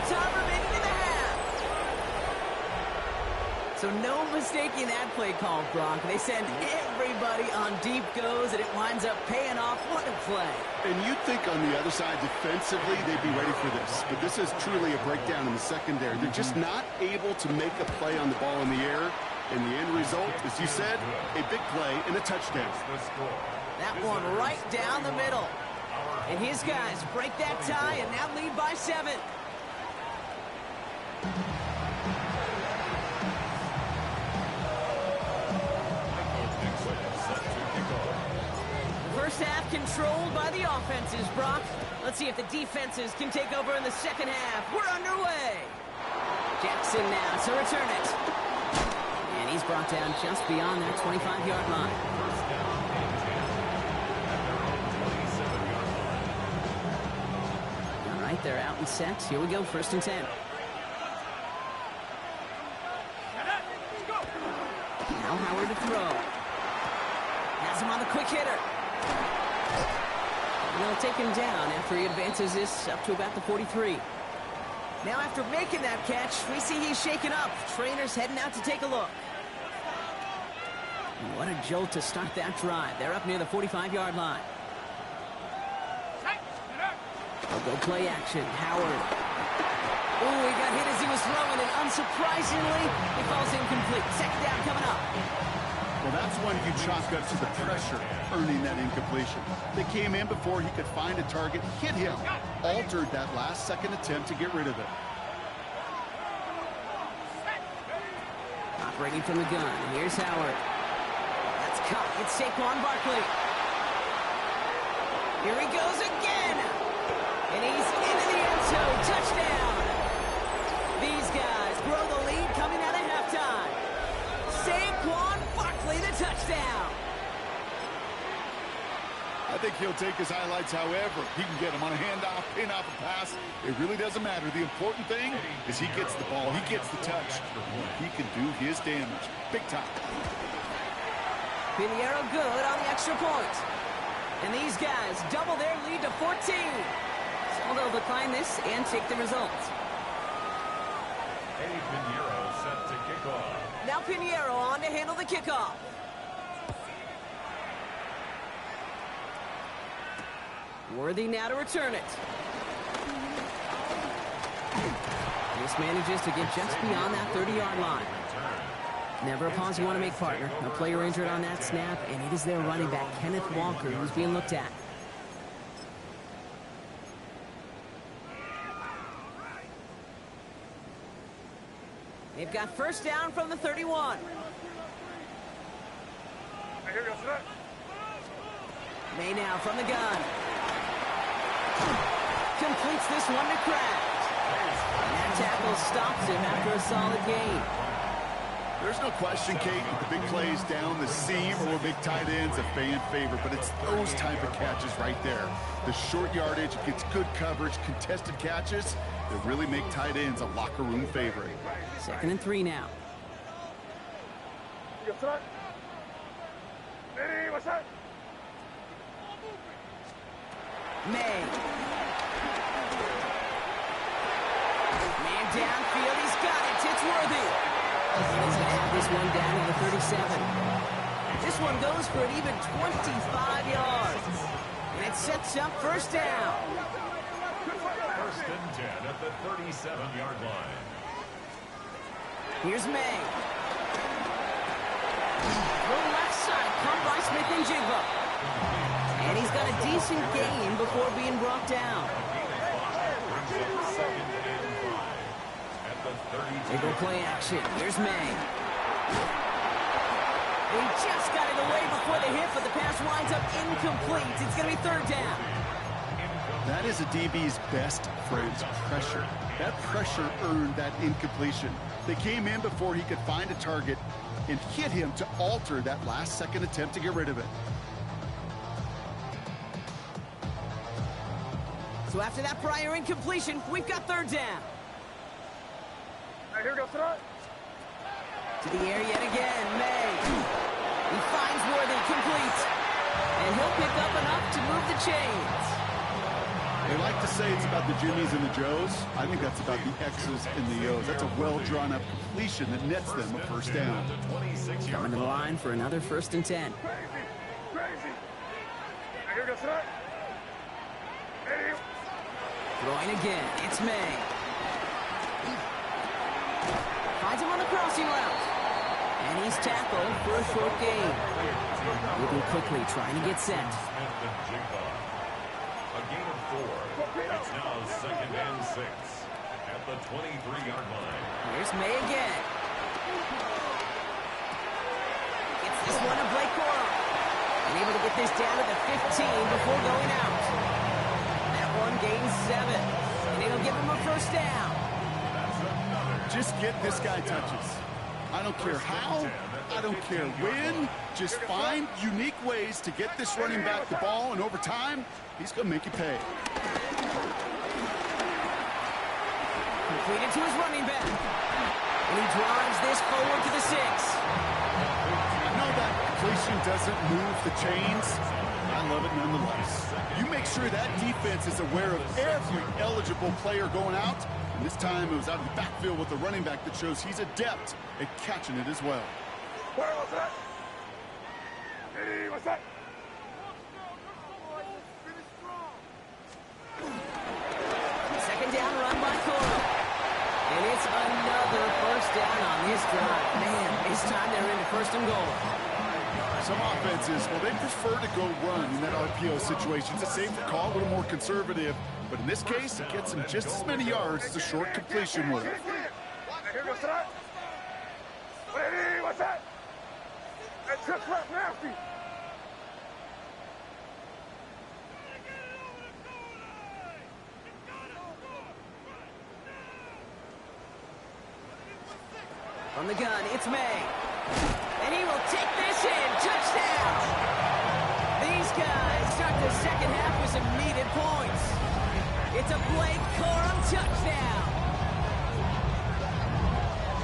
Time remaining in the half. So no mistaking that play call, Brock. They send everybody on deep goes, and it winds up paying off. What a play. And you'd think on the other side, defensively, they'd be ready for this. But this is truly a breakdown in the secondary. They're just not able to make a play on the ball in the air. And the end result, as you said, a big play and a touchdown. That one right down the middle. And his guys break that tie and now lead by 7. First half controlled by the offenses, Brock. Let's see if the defenses can take over in the second half. We're underway. Jackson now to return it. And he's brought down just beyond that 25-yard line. All right, they're out and set. Here we go, first and 10. Now Howard to throw. Has him on the quick hitter. And they'll take him down after he advances this up to about the 43. Now after making that catch, we see he's shaken up. Trainer's heading out to take a look. What a jolt to start that drive. They're up near the 45-yard line. They'll go play action. Howard. Ooh, he got hit as he was throwing, and unsurprisingly, it falls incomplete. Second down coming up. Well, that's when you chalk up to the pressure, earning that incompletion. They came in before he could find a target, hit him, altered that last-second attempt to get rid of it. Operating from the gun. Here's Howard. That's caught. It's Saquon Barkley. Here he goes again. And he's into the end zone. Touchdown. These guys grow the lead coming out of halftime. Saquon Barkley, the touchdown. I think he'll take his highlights however he can get them on a handoff, pin off a pass. It really doesn't matter. The important thing is he gets the ball, he gets the touch. He can do his damage. Big time. Pinheiro good on the extra point. And these guys double their lead to 14. So they'll decline this and take the results. Pinheiro set to kick off. Now Pinheiro on to handle the kickoff. Worthy now to return it. This manages to get just beyond that 30-yard line. Never a pause you want to make, partner. A player injured on that snap, and it is their running back, Kenneth Walker, who's being looked at. They've got first down from the 31. Here we go, sir. May now from the gun. Completes this one to Kraft. And that tackle stops him after a solid gain. There's no question, Kate, the big plays down the seam or big tight ends a fan favorite, but it's those type of catches right there. The short yardage, gets good coverage, contested catches that really make tight ends a locker room favorite. 2nd and 3 now. May. Man downfield, he's got it. It's Worthy. He's going to have this one down to the 37. This one goes for an even 25 yards. And it sets up first down. 1st and 10 at the 37-yard line. Here's May. The left side, come by Smith and Jigba. And he's got a decent gain before being brought down. They go play action. Here's May. He just got it away before the hit, but the pass winds up incomplete. It's going to be 3rd down. That is a DB's best friend, pressure. That pressure earned that incompletion. They came in before he could find a target and hit him to alter that last-second attempt to get rid of it. So after that prior incompletion, we've got 3rd down. Here we go, Sarah. To the air yet again, May. He finds Worthy, complete. And he'll pick up enough to move the chains. They like to say it's about the Jimmies and the Joes. I think that's about the X's and the O's. That's a well-drawn-up completion that nets them a first down. Coming to the line for another 1st and 10. Crazy. Here we go, Sarah. Throwing again, it's May. Finds him on the crossing route. And he's tackled for a short gain. Moving quickly, trying to get set. A gain of 4. It's now 2nd and 6 at the 23-yard line. Here's May again. Gets this one to Blake Corum. And able to get this down to the 15 before going out. That one gains 7. And it'll give him a first down. Just get this guy touches. I don't care how, I don't care when. Just find unique ways to get this running back the ball, and over time, he's going to make you pay. Completed to his running back. And he drives this forward to the 6. I know that completion doesn't move the chains. I love it nonetheless. You make sure that defense is aware of every eligible player going out. And this time it was out of the backfield with the running back that shows he's adept at catching it as well. Where was that? Hey, what's that? Second down run by Corum. And it's another first down on this drive. Man, this time they're into 1st and goal. Some offenses, well, they prefer to go run in that RPO situation. It's a safer call, a little more conservative. But in this case, it gets him just as many yards as a short completion would. Here goes that. Hey, what's that? That trip left nasty. From the gun, it's May. And he will take this in. Touchdown! These guys start the second half with some needed points. It's a Blake Corum touchdown.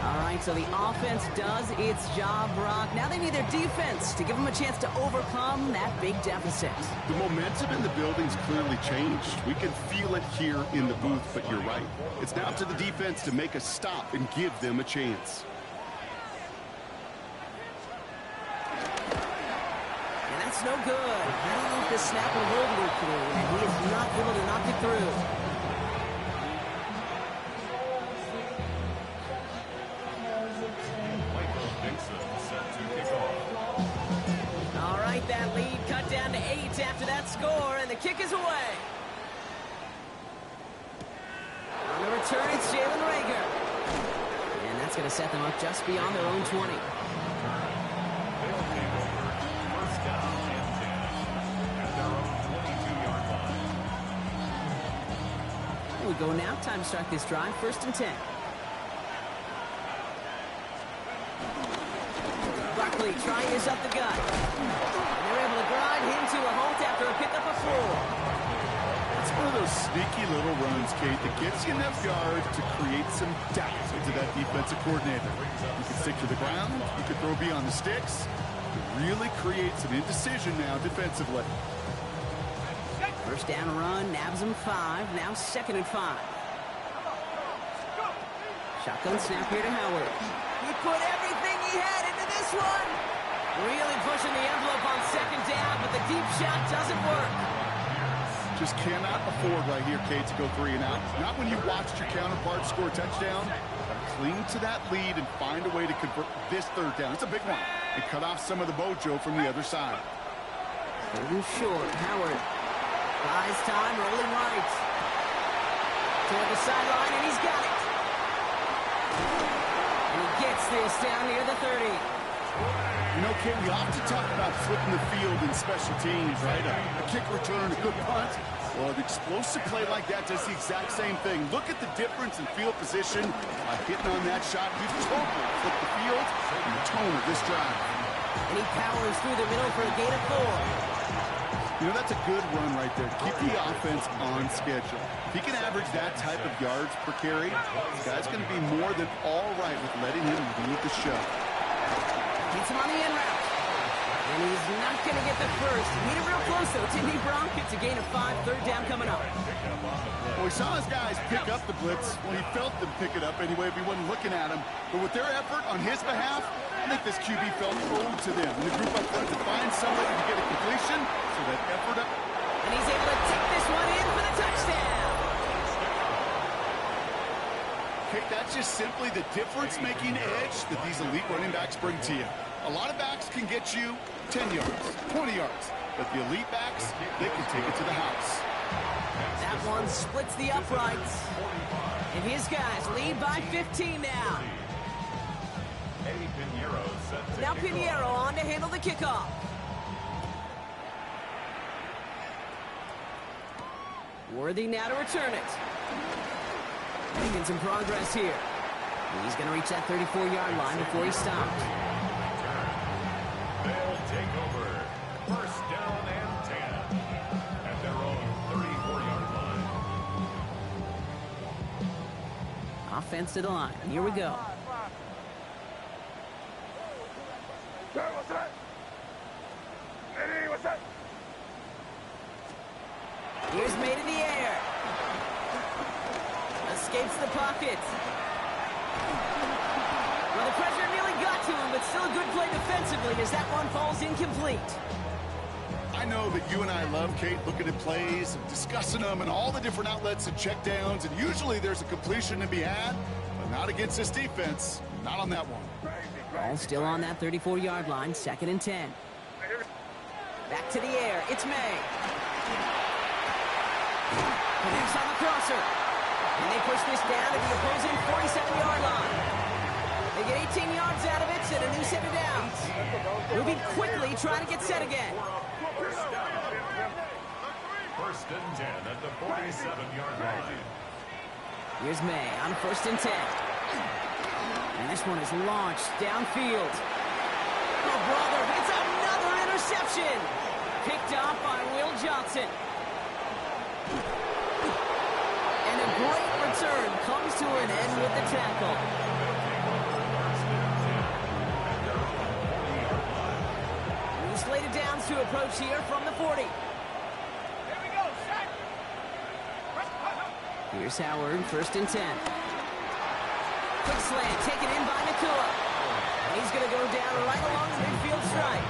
All right, so the offense does its job, Brock. Now they need their defense to give them a chance to overcome that big deficit. The momentum in the building's clearly changed. We can feel it here in the booth, but you're right. It's now up to the defense to make a stop and give them a chance. That's no good. I don't know if the snap will hold it through, and he is not able to knock it through. Michael Dixon set to kick off. All right, that lead cut down to 8 after that score, and the kick is away. On the return, it's Jalen Reagor. And that's going to set them up just beyond their own 20. We go now. Time to start this drive. 1st and 10. quickly trying up the gut. And they're able to grind him to a halt after a pickup of 4. It's one of those sneaky little runs, Kate, that gets you enough yards to create some doubt into that defensive coordinator. You can stick to the ground. You can throw beyond the sticks. You really create some indecision now defensively. First down run, nabs him 5. Now 2nd and 5. Shotgun snap here to Howard. He put everything he had into this one. Really pushing the envelope on 2nd down, but the deep shot doesn't work. Just cannot afford right here, Kate, to go 3 and out. Not when you watched your counterpart score a touchdown. Cling to that lead and find a way to convert this 3rd down. It's a big one. And cut off some of the mojo from the other side. 3rd and short. Howard buys time, rolling right. Toward the sideline, and he's got it. And he gets this down near the 30. You know, Kate, we often talk about flipping the field in special teams, right? A kick return, a good punt. Well, an explosive play like that does the exact same thing. Look at the difference in field position by hitting on that shot. We've totally flipped the field and the tone of this drive. And he powers through the middle for a gain of 4. You know, that's a good run right there. Keep the offense on schedule. If he can average that type of yards per carry, this guy's going to be more than all right with letting him lead the show. Gets him on the end route. And he's not going to get the first. He hit it real close, though, didn't he, Bronk? It's a gain of 5, 3rd down coming up. Well, we saw his guys pick up the blitz. Well, he felt them pick it up anyway if he wasn't looking at him. But with their effort on his behalf, I think this QB felt owed to them. And the group up front to find somebody to get a completion, so that effort up. And he's able to take this one in for the touchdown. Okay, that's just simply the difference-making edge that these elite running backs bring to you. A lot of backs can get you 10 yards, 20 yards. But the elite backs, they can take it to the house. That one splits the uprights. And his guys lead by 15 now. Now Pinheiro on to handle the kickoff. Worthy now to return it. Making some progress here. He's going to reach that 34-yard line before he stops. They'll take over. First down and 10 at their own 34-yard line. Offense to the line. Here we go. What's that? Eddie, what's that? Here's made in the air. Escapes the pocket. Well, the pressure nearly got to him, but still a good play defensively as that one falls incomplete. I know that you and I love, Kate, looking at plays and discussing them and all the different outlets and checkdowns, and usually there's a completion to be had, but not against this defense. Not on that one. Ball still on that 34-yard line, 2nd and 10. Back to the air. It's May. Connects on the crosser. And they push this down to the opposing 47-yard line. They get 18 yards out of it and a new set of downs. Moving quickly, trying to get set again. First and 10 at the 47-yard line. Here's May on 1st and 10. And this one is launched downfield. Oh, brother, it's another interception. Picked off by Will Johnson. And a great return comes to an end with the tackle. New slated downs to approach here from the 40. Here's Howard, 1st and 10. Quick slant, taken in by Nakua. And he's going to go down right along the midfield stripe.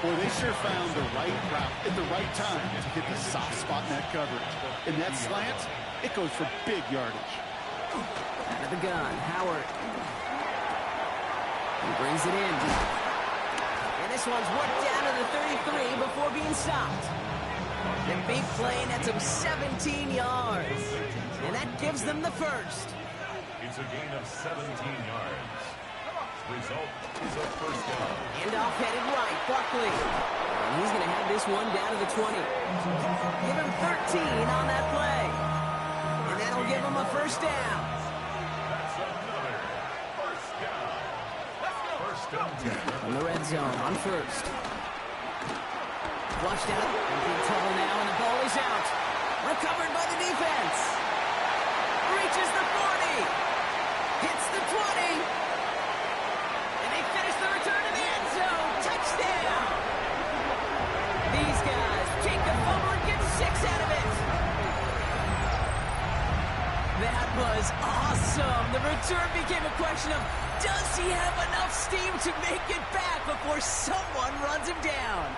Boy, they sure found the right route at the right time to hit the soft spot in that coverage. And that slant, it goes for big yardage. Out of the gun, Howard. He brings it in. And this one's worked down to the 33 before being stopped. The big play nets him 17 yards. And that gives them the first. It's a gain of 17 yards. Result is a first down. Handoff headed right, Buckley. And he's going to have this one down to the 20. Give him 13 on that play. And that'll give him a first down. That's another first down. First From the red zone on first. Flushed out. In big trouble now, and the ball is out. Recovered by the defense. Reaches the 40. Hits the 20. And they finish the return to the end zone. Touchdown. These guys take the fumble and get 6 out of it. That was awesome. The return became a question of, does he have enough steam to make it back before someone runs him down?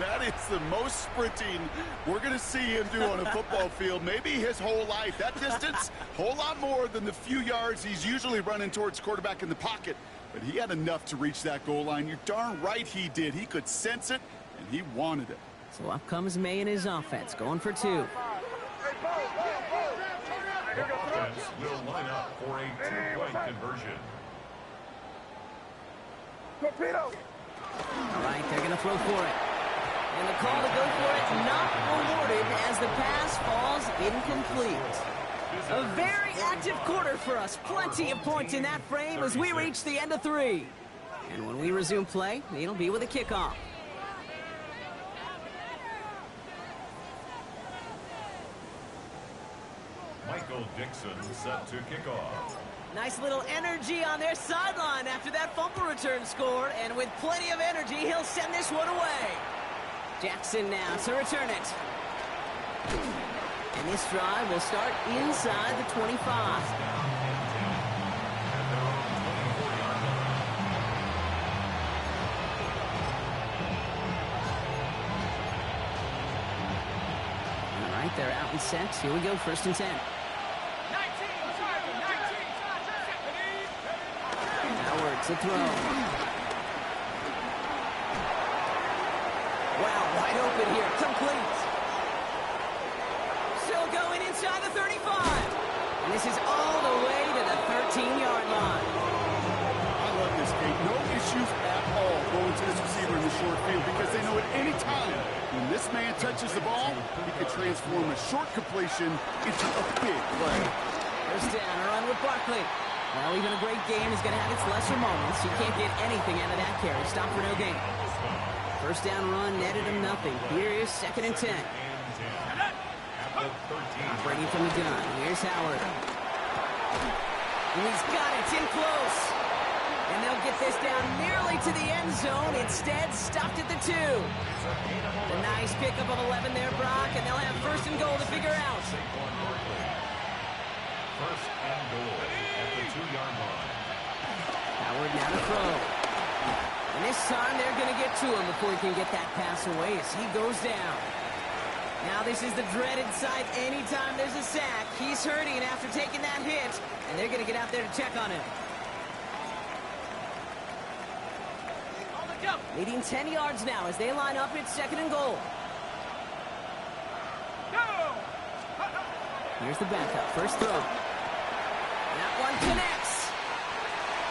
That is the most sprinting we're going to see him do on a football field, maybe his whole life. That distance, whole lot more than the few yards he's usually running towards quarterback in the pocket. But he had enough to reach that goal line. You're darn right he did. He could sense it, and he wanted it. So up comes May and his offense, going for 2. The offense will line up for a two-point conversion. Torpedo! All right, they're going to throw for it. And the call to go for it not rewarded as the pass falls incomplete. A very active quarter for us. Plenty of points in that frame as we reach the end of 3. And when we resume play, it'll be with a kickoff. Michael Dixon set to kick off. Nice little energy on their sideline after that fumble return score, and with plenty of energy, he'll send this one away. Jackson now to return it. And this drive will start inside the 25. All right, they're out and set. Here we go, 1st and 10. To throw. Wow, wide open here. Complete. Still going inside the 35. And this is all the way to the 13-yard line. I love this, Kate. No issues at all going to this receiver in the short field because they know at any time when this man touches the ball, he can transform a short completion into a big play. First down, a run with Barkley. Well, even a great game is going to have its lesser moments. You can't get anything out of that carry. Stop for no gain. First down run, netted him nothing. Here is 2nd and 10. Operating from the gun. Here's Howard. And he's got it. It's in close. And they'll get this down nearly to the end zone. Instead, stopped at the 2. A nice pickup of 11 there, Brock. And they'll have 1st and goal to figure out. 1st and goal at the 2-yard line. Howard now to throw. And this time they're going to get to him before he can get that pass away as he goes down. Now this is the dreaded sight anytime there's a sack. He's hurting after taking that hit, and they're going to get out there to check on him. Leading 10 yards now as they line up. It's 2nd and goal. Here's the backup. First throw. That one connects.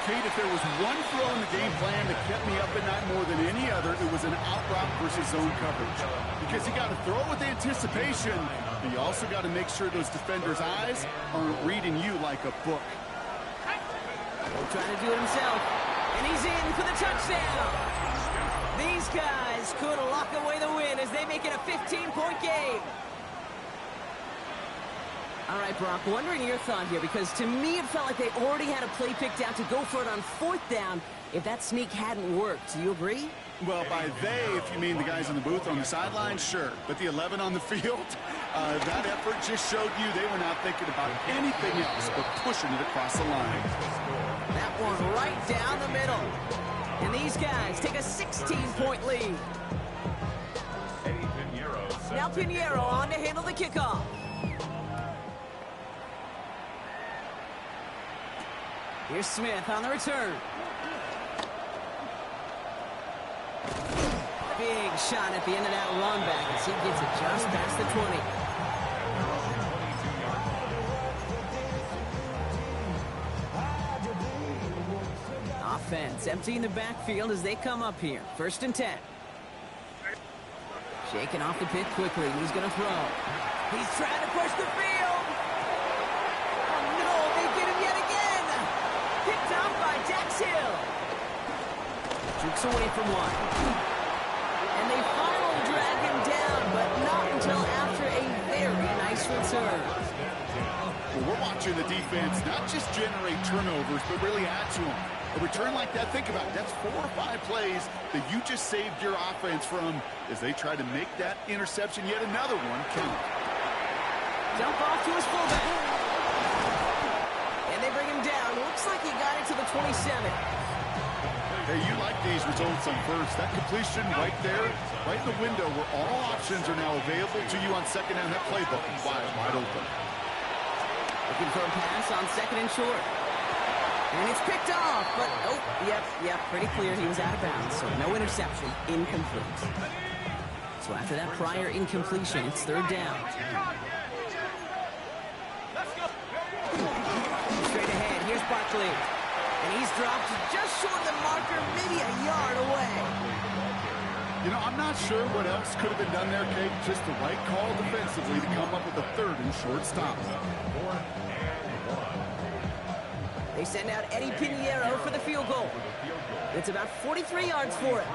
Kate, if there was one throw in the game plan that kept me up at night more than any other, it was an out route versus zone coverage. Because you got to throw with anticipation, but you also got to make sure those defenders' eyes aren't reading you like a book. Trying to do it himself. And he's in for the touchdown. These guys could lock away the win as they make it a 15-point game. All right, Brock, wondering your thought here, because to me it felt like they already had a play picked out to go for it on 4th down if that sneak hadn't worked. Do you agree? Well, by they, if you mean the guys in the booth on the sideline, sure. But the 11 on the field, that effort just showed you they were not thinking about anything else but pushing it across the line. That one right down the middle. And these guys take a 16-point lead. Now Pinheiro on to handle the kickoff. Here's Smith on the return. Big shot at the end of that run back as he gets it just past the 20. Offense emptying the backfield as they come up here. 1st and 10. Shaking off the pick quickly. He's going to throw. He's trying to push the field. Oh, no, they get him yet again. Picked off by Dax Hill. Dukes away from one. And they finally drag him down, but not until after a very nice return. Well, we're watching the defense not just generate turnovers, but really add to them. A return like that, think about it, that's 4 or 5 plays that you just saved your offense from as they try to make that interception, yet another one, count. Jump off to his fullback. And they bring him down. Looks like he got it to the 27. Hey, you like these results on first. That completion right there, right in the window where all options are now available to you on second down. That playbook is wide open. Looking for a pass on second and short. And it's picked off, but oh, yep, pretty clear he was out of bounds. So no interception, incomplete. So after that prior incompletion, it's third down. Straight ahead, here's Barkley. And he's dropped just short of the marker, maybe a yard away. You know, I'm not sure what else could have been done there, Kate. Just the right call defensively to come up with a third and short stop. They send out Eddie Pinheiro for the field goal. It's about 43 yards for it.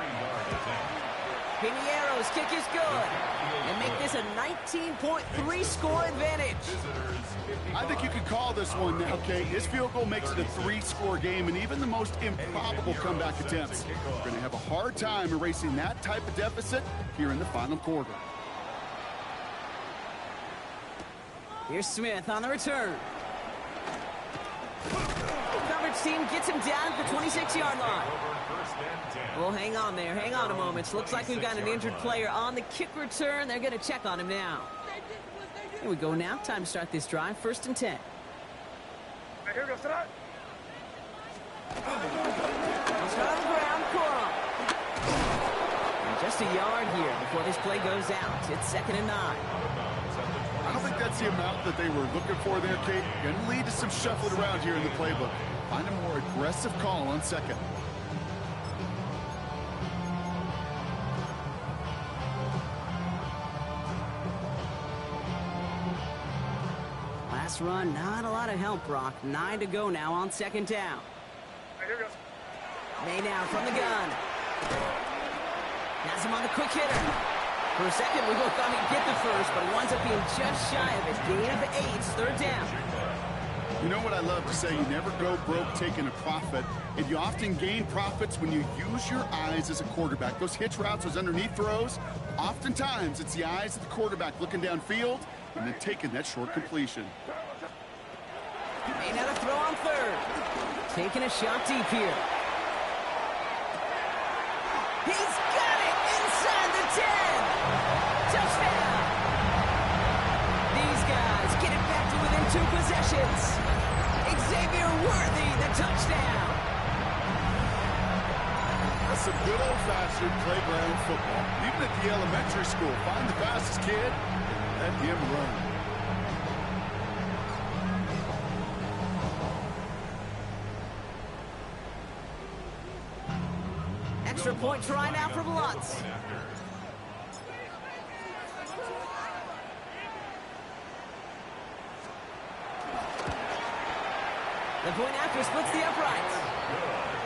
Pinheiro's kick is good. And make this a 19.3 score advantage. I think you could call this one now, Kate. His field goal makes it a 3-score game, and even the most improbable comeback attempts are going to have a hard time erasing that type of deficit here in the final quarter. Here's Smith on the return. Coverage team gets him down at the 26-yard line. Well, hang on there. Hang on a moment. Looks like we've got an injured player on the kick return. They're going to check on him now. Here we go now. Time to start this drive. 1st and 10. Here goes tonight. He's on the ground, Corum. And just a yard here before this play goes out. It's 2nd and 9. I don't think that's the amount that they were looking for there, Kate. Going to lead to some shuffling around here in the playbook. Find a more aggressive call on second. Last run, not a lot of help, Brock. 9 to go now on 2nd down. Here goes. May now from the gun. Has him on the quick hitter. For a second, we both thought he'd get the first, but it winds up being just shy of it. Gain of 8, 3rd down. You know what I love to say? You never go broke taking a profit, and you often gain profits when you use your eyes as a quarterback. Those hitch routes, those underneath throws, oftentimes it's the eyes of the quarterback looking downfield and then taking that short completion. May now to throw on 3rd. Taking a shot deep here. He's got it inside the 10. Touchdown! These guys get it back to within 2 possessions. Xavier Worthy, the touchdown. That's some good old-fashioned playground football. Even at the elementary school, find the fastest kid, let him run. Extra point try now from Lutz. The point after splits the uprights.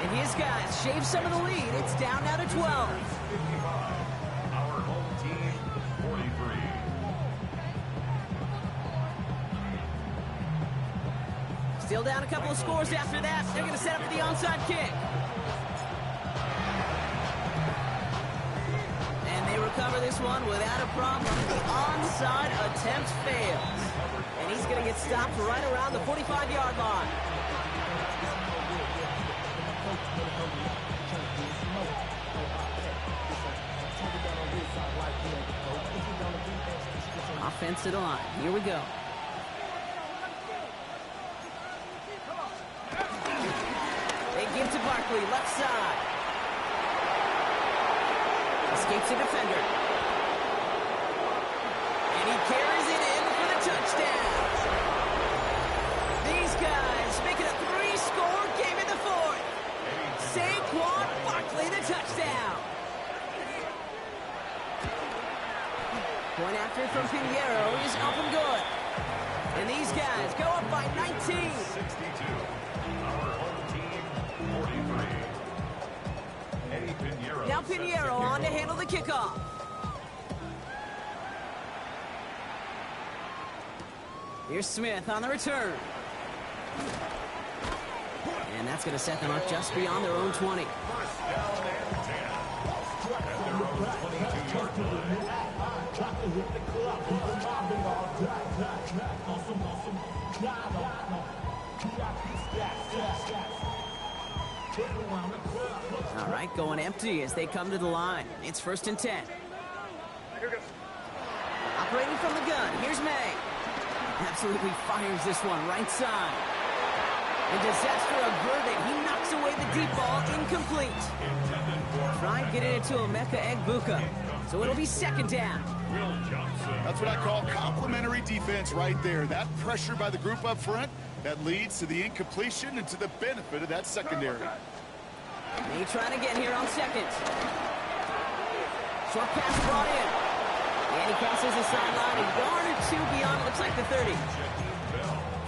And his guys shave some of the lead. It's down now to 12. Our home team, 43. Still down a couple of scores after that. They're going to set up for the onside kick. And they recover this one without a problem. The onside attempt fails. And he's going to get stopped right around the 45-yard line. Offense to the line. Here we go. They give to Barkley, left side. Escapes a defender. And he carries it in for the touchdown. These guys making a 3-score game in the 4th. Saquon Barkley, the touchdown. Point after from Pinheiro is up and good. And these guys go up by 19. 62. Our home team, 43. Eddie Now Pinheiro on to handle the kickoff. Here's Smith on the return. And that's going to set them up just beyond their own 20. First down and 10. At their own 22-yard line. All right, going empty as they come to the line. It's 1st and 10. Operating from the gun, here's May. Absolutely fires this one right side. And disaster averted. He knocks away the deep ball, incomplete. Try getting it to Emeka Egbuka. So it'll be 2nd down. That's what I call complimentary defense right there. That pressure by the group up front, that leads to the incompletion and to the benefit of that secondary. May trying to get here on 2nd. Short pass brought in. And he crosses the sideline, a yard or 2 beyond, it looks like the 30.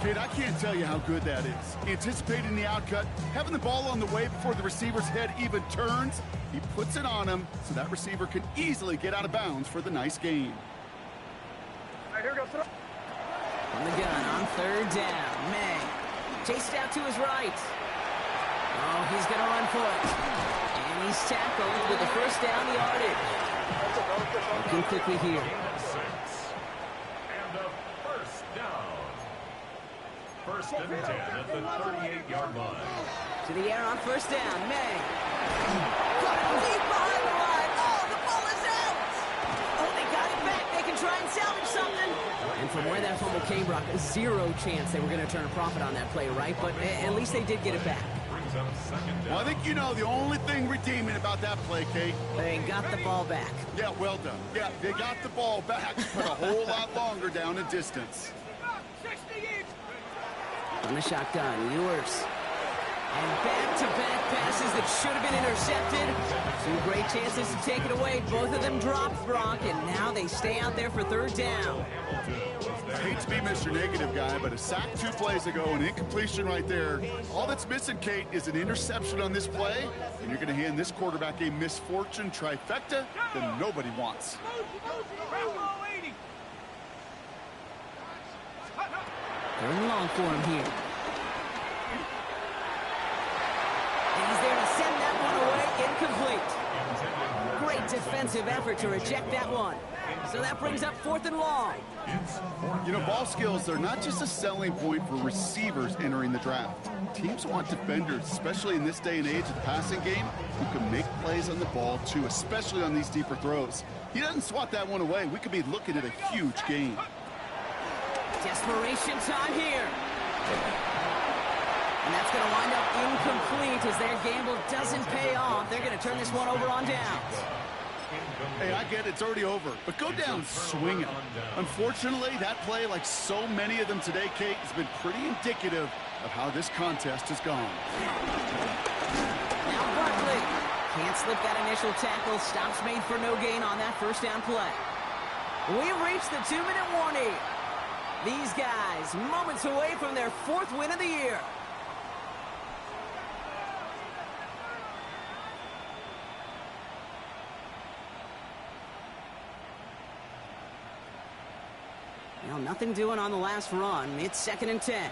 Kid, I can't tell you how good that is. Anticipating the outcut, having the ball on the way before the receiver's head even turns. He puts it on him so that receiver can easily get out of bounds for the nice gain. From the gun on 3rd down, May. Chased out to his right. Oh, he's going to run for it. And he's tackled with the 1st down yardage. Looking quickly here. And a 1st down. 1st and 10 at the 38-yard line. To the air on 1st down, May. Caught it deep behind the line. Oh, the ball is out. Oh, they got it back. They can try and salvage something. And from where that fumble came, Brock, 0 chance they were going to turn a profit on that play, right? But at least they did get it back. Well, I think you know the only thing redeeming about that play, Kate. They got the ball back. Yeah, well done. Yeah, they got the ball back, but a whole lot longer down in distance. From the shotgun, Ewers. And back-to-back passes that should have been intercepted. 2 great chances to take it away. Both of them dropped, Brock, and now they stay out there for 3rd down. I hate to be Mr. Negative guy, but a sack 2 plays ago, an incompletion right there. All that's missing, Kate, is an interception on this play, and you're going to hand this quarterback a misfortune trifecta that nobody wants. 3rd and long for him here. And he's there to send that one away, incomplete. Great defensive effort to reject that one. So that brings up 4th and long. You know, ball skills, they're not just a selling point for receivers entering the draft. Teams want defenders, especially in this day and age of the passing game, who can make plays on the ball too, especially on these deeper throws. He doesn't swat that one away. We could be looking at a huge gain. Desperation time here. And that's going to wind up incomplete as their gamble doesn't pay off. They're going to turn this one over on downs. Hey, I get it, it's already over, but go down swinging. Unfortunately, that play, like so many of them today, Kate, has been pretty indicative of how this contest has gone. Now Barkley can't slip that initial tackle. Stops made for no gain on that 1st down play. We've reached the 2-minute warning. These guys moments away from their 4th win of the year. Well, nothing doing on the last run. It's 2nd and 10.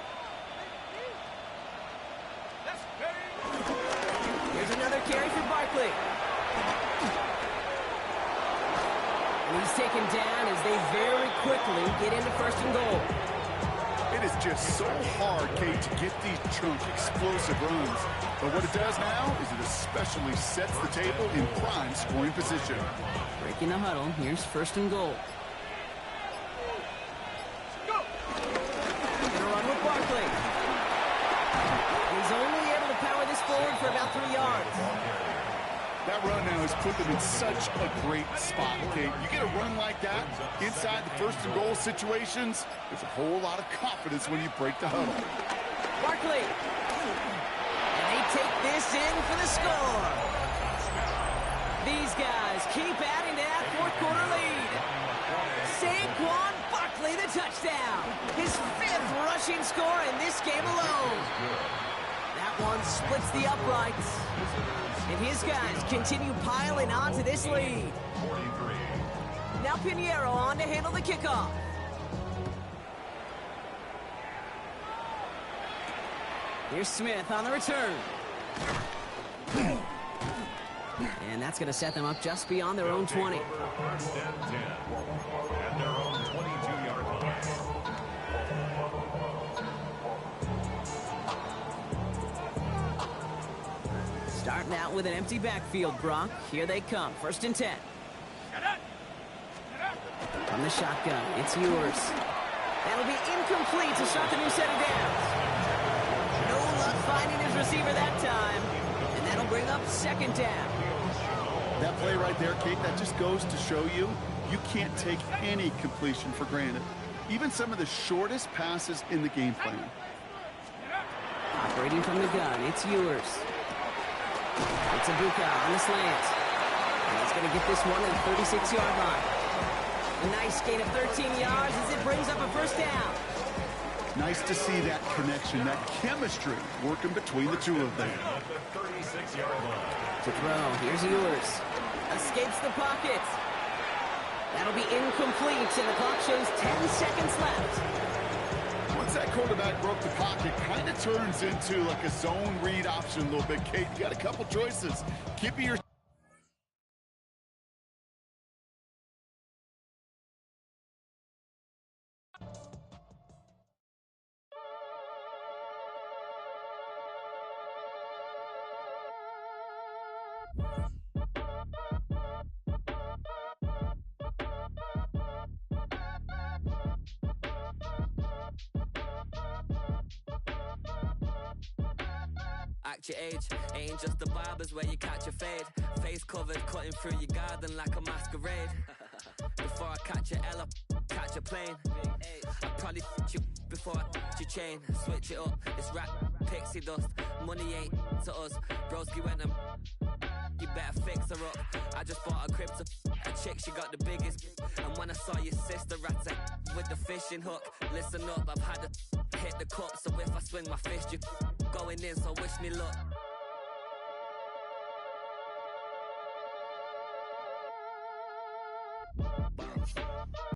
Here's another carry for Barkley. And he's taken down as they very quickly get into 1st and goal. It is just so hard, Kate, to get these chunk, explosive runs. But what it does now is it especially sets the table in prime scoring position. Breaking the huddle. Here's 1st and goal. Barkley. He's only able to power this forward for about 3 yards. That run now has put them in such a great spot, Kate. You get a run like that inside the 1st and goal situations, there's a whole lot of confidence when you break the huddle. Barkley. And they take this in for the score. These guys keep adding to that 4th quarter lead. Saquon Barkley, the touchdown. His 5th rushing score in this game alone. That one splits the uprights. And his guys continue piling onto this lead. 43. Now Pinheiro on to handle the kickoff. Here's Smith on the return. And that's going to set them up just beyond their own 20. First and 10 at their own 22-yard line. Starting out with an empty backfield, Brock. Here they come. First and 10. From the shotgun, it's yours. That'll be incomplete to start the new set of downs. No luck finding his receiver that time. And that'll bring up second down. That play right there, Kate, that just goes to show you, you can't take any completion for granted. Even some of the shortest passes in the game plan. Operating from the gun, it's yours. It's Ibuka on the slant. And he's going to get this one at the 36-yard line. A nice gain of 13 yards as it brings up a first down. Nice to see that connection, that chemistry working between the two of them. At the 36-yard line. To throw, here's yours. Escapes the pocket. That'll be incomplete, and the clock shows 10 seconds left. Once that quarterback broke the pocket, kind of turns into like a zone read option a little bit, Kate. You got a couple choices. Keep your Act your age, ain't just the barbers where you catch a fade. Face covered, cutting through your garden like a masquerade. Before I catch a L up, catch a plane. I probably you before I your chain. Switch it up, it's rap, pixie dust. Money ain't to us. Broski went and you better fix her up. I just bought a crib to a chick, she got the biggest. And when I saw your sister rat with the fishing hook, listen up, I've had to hit the cup. So if I swing my fist, you going in, so wish me luck.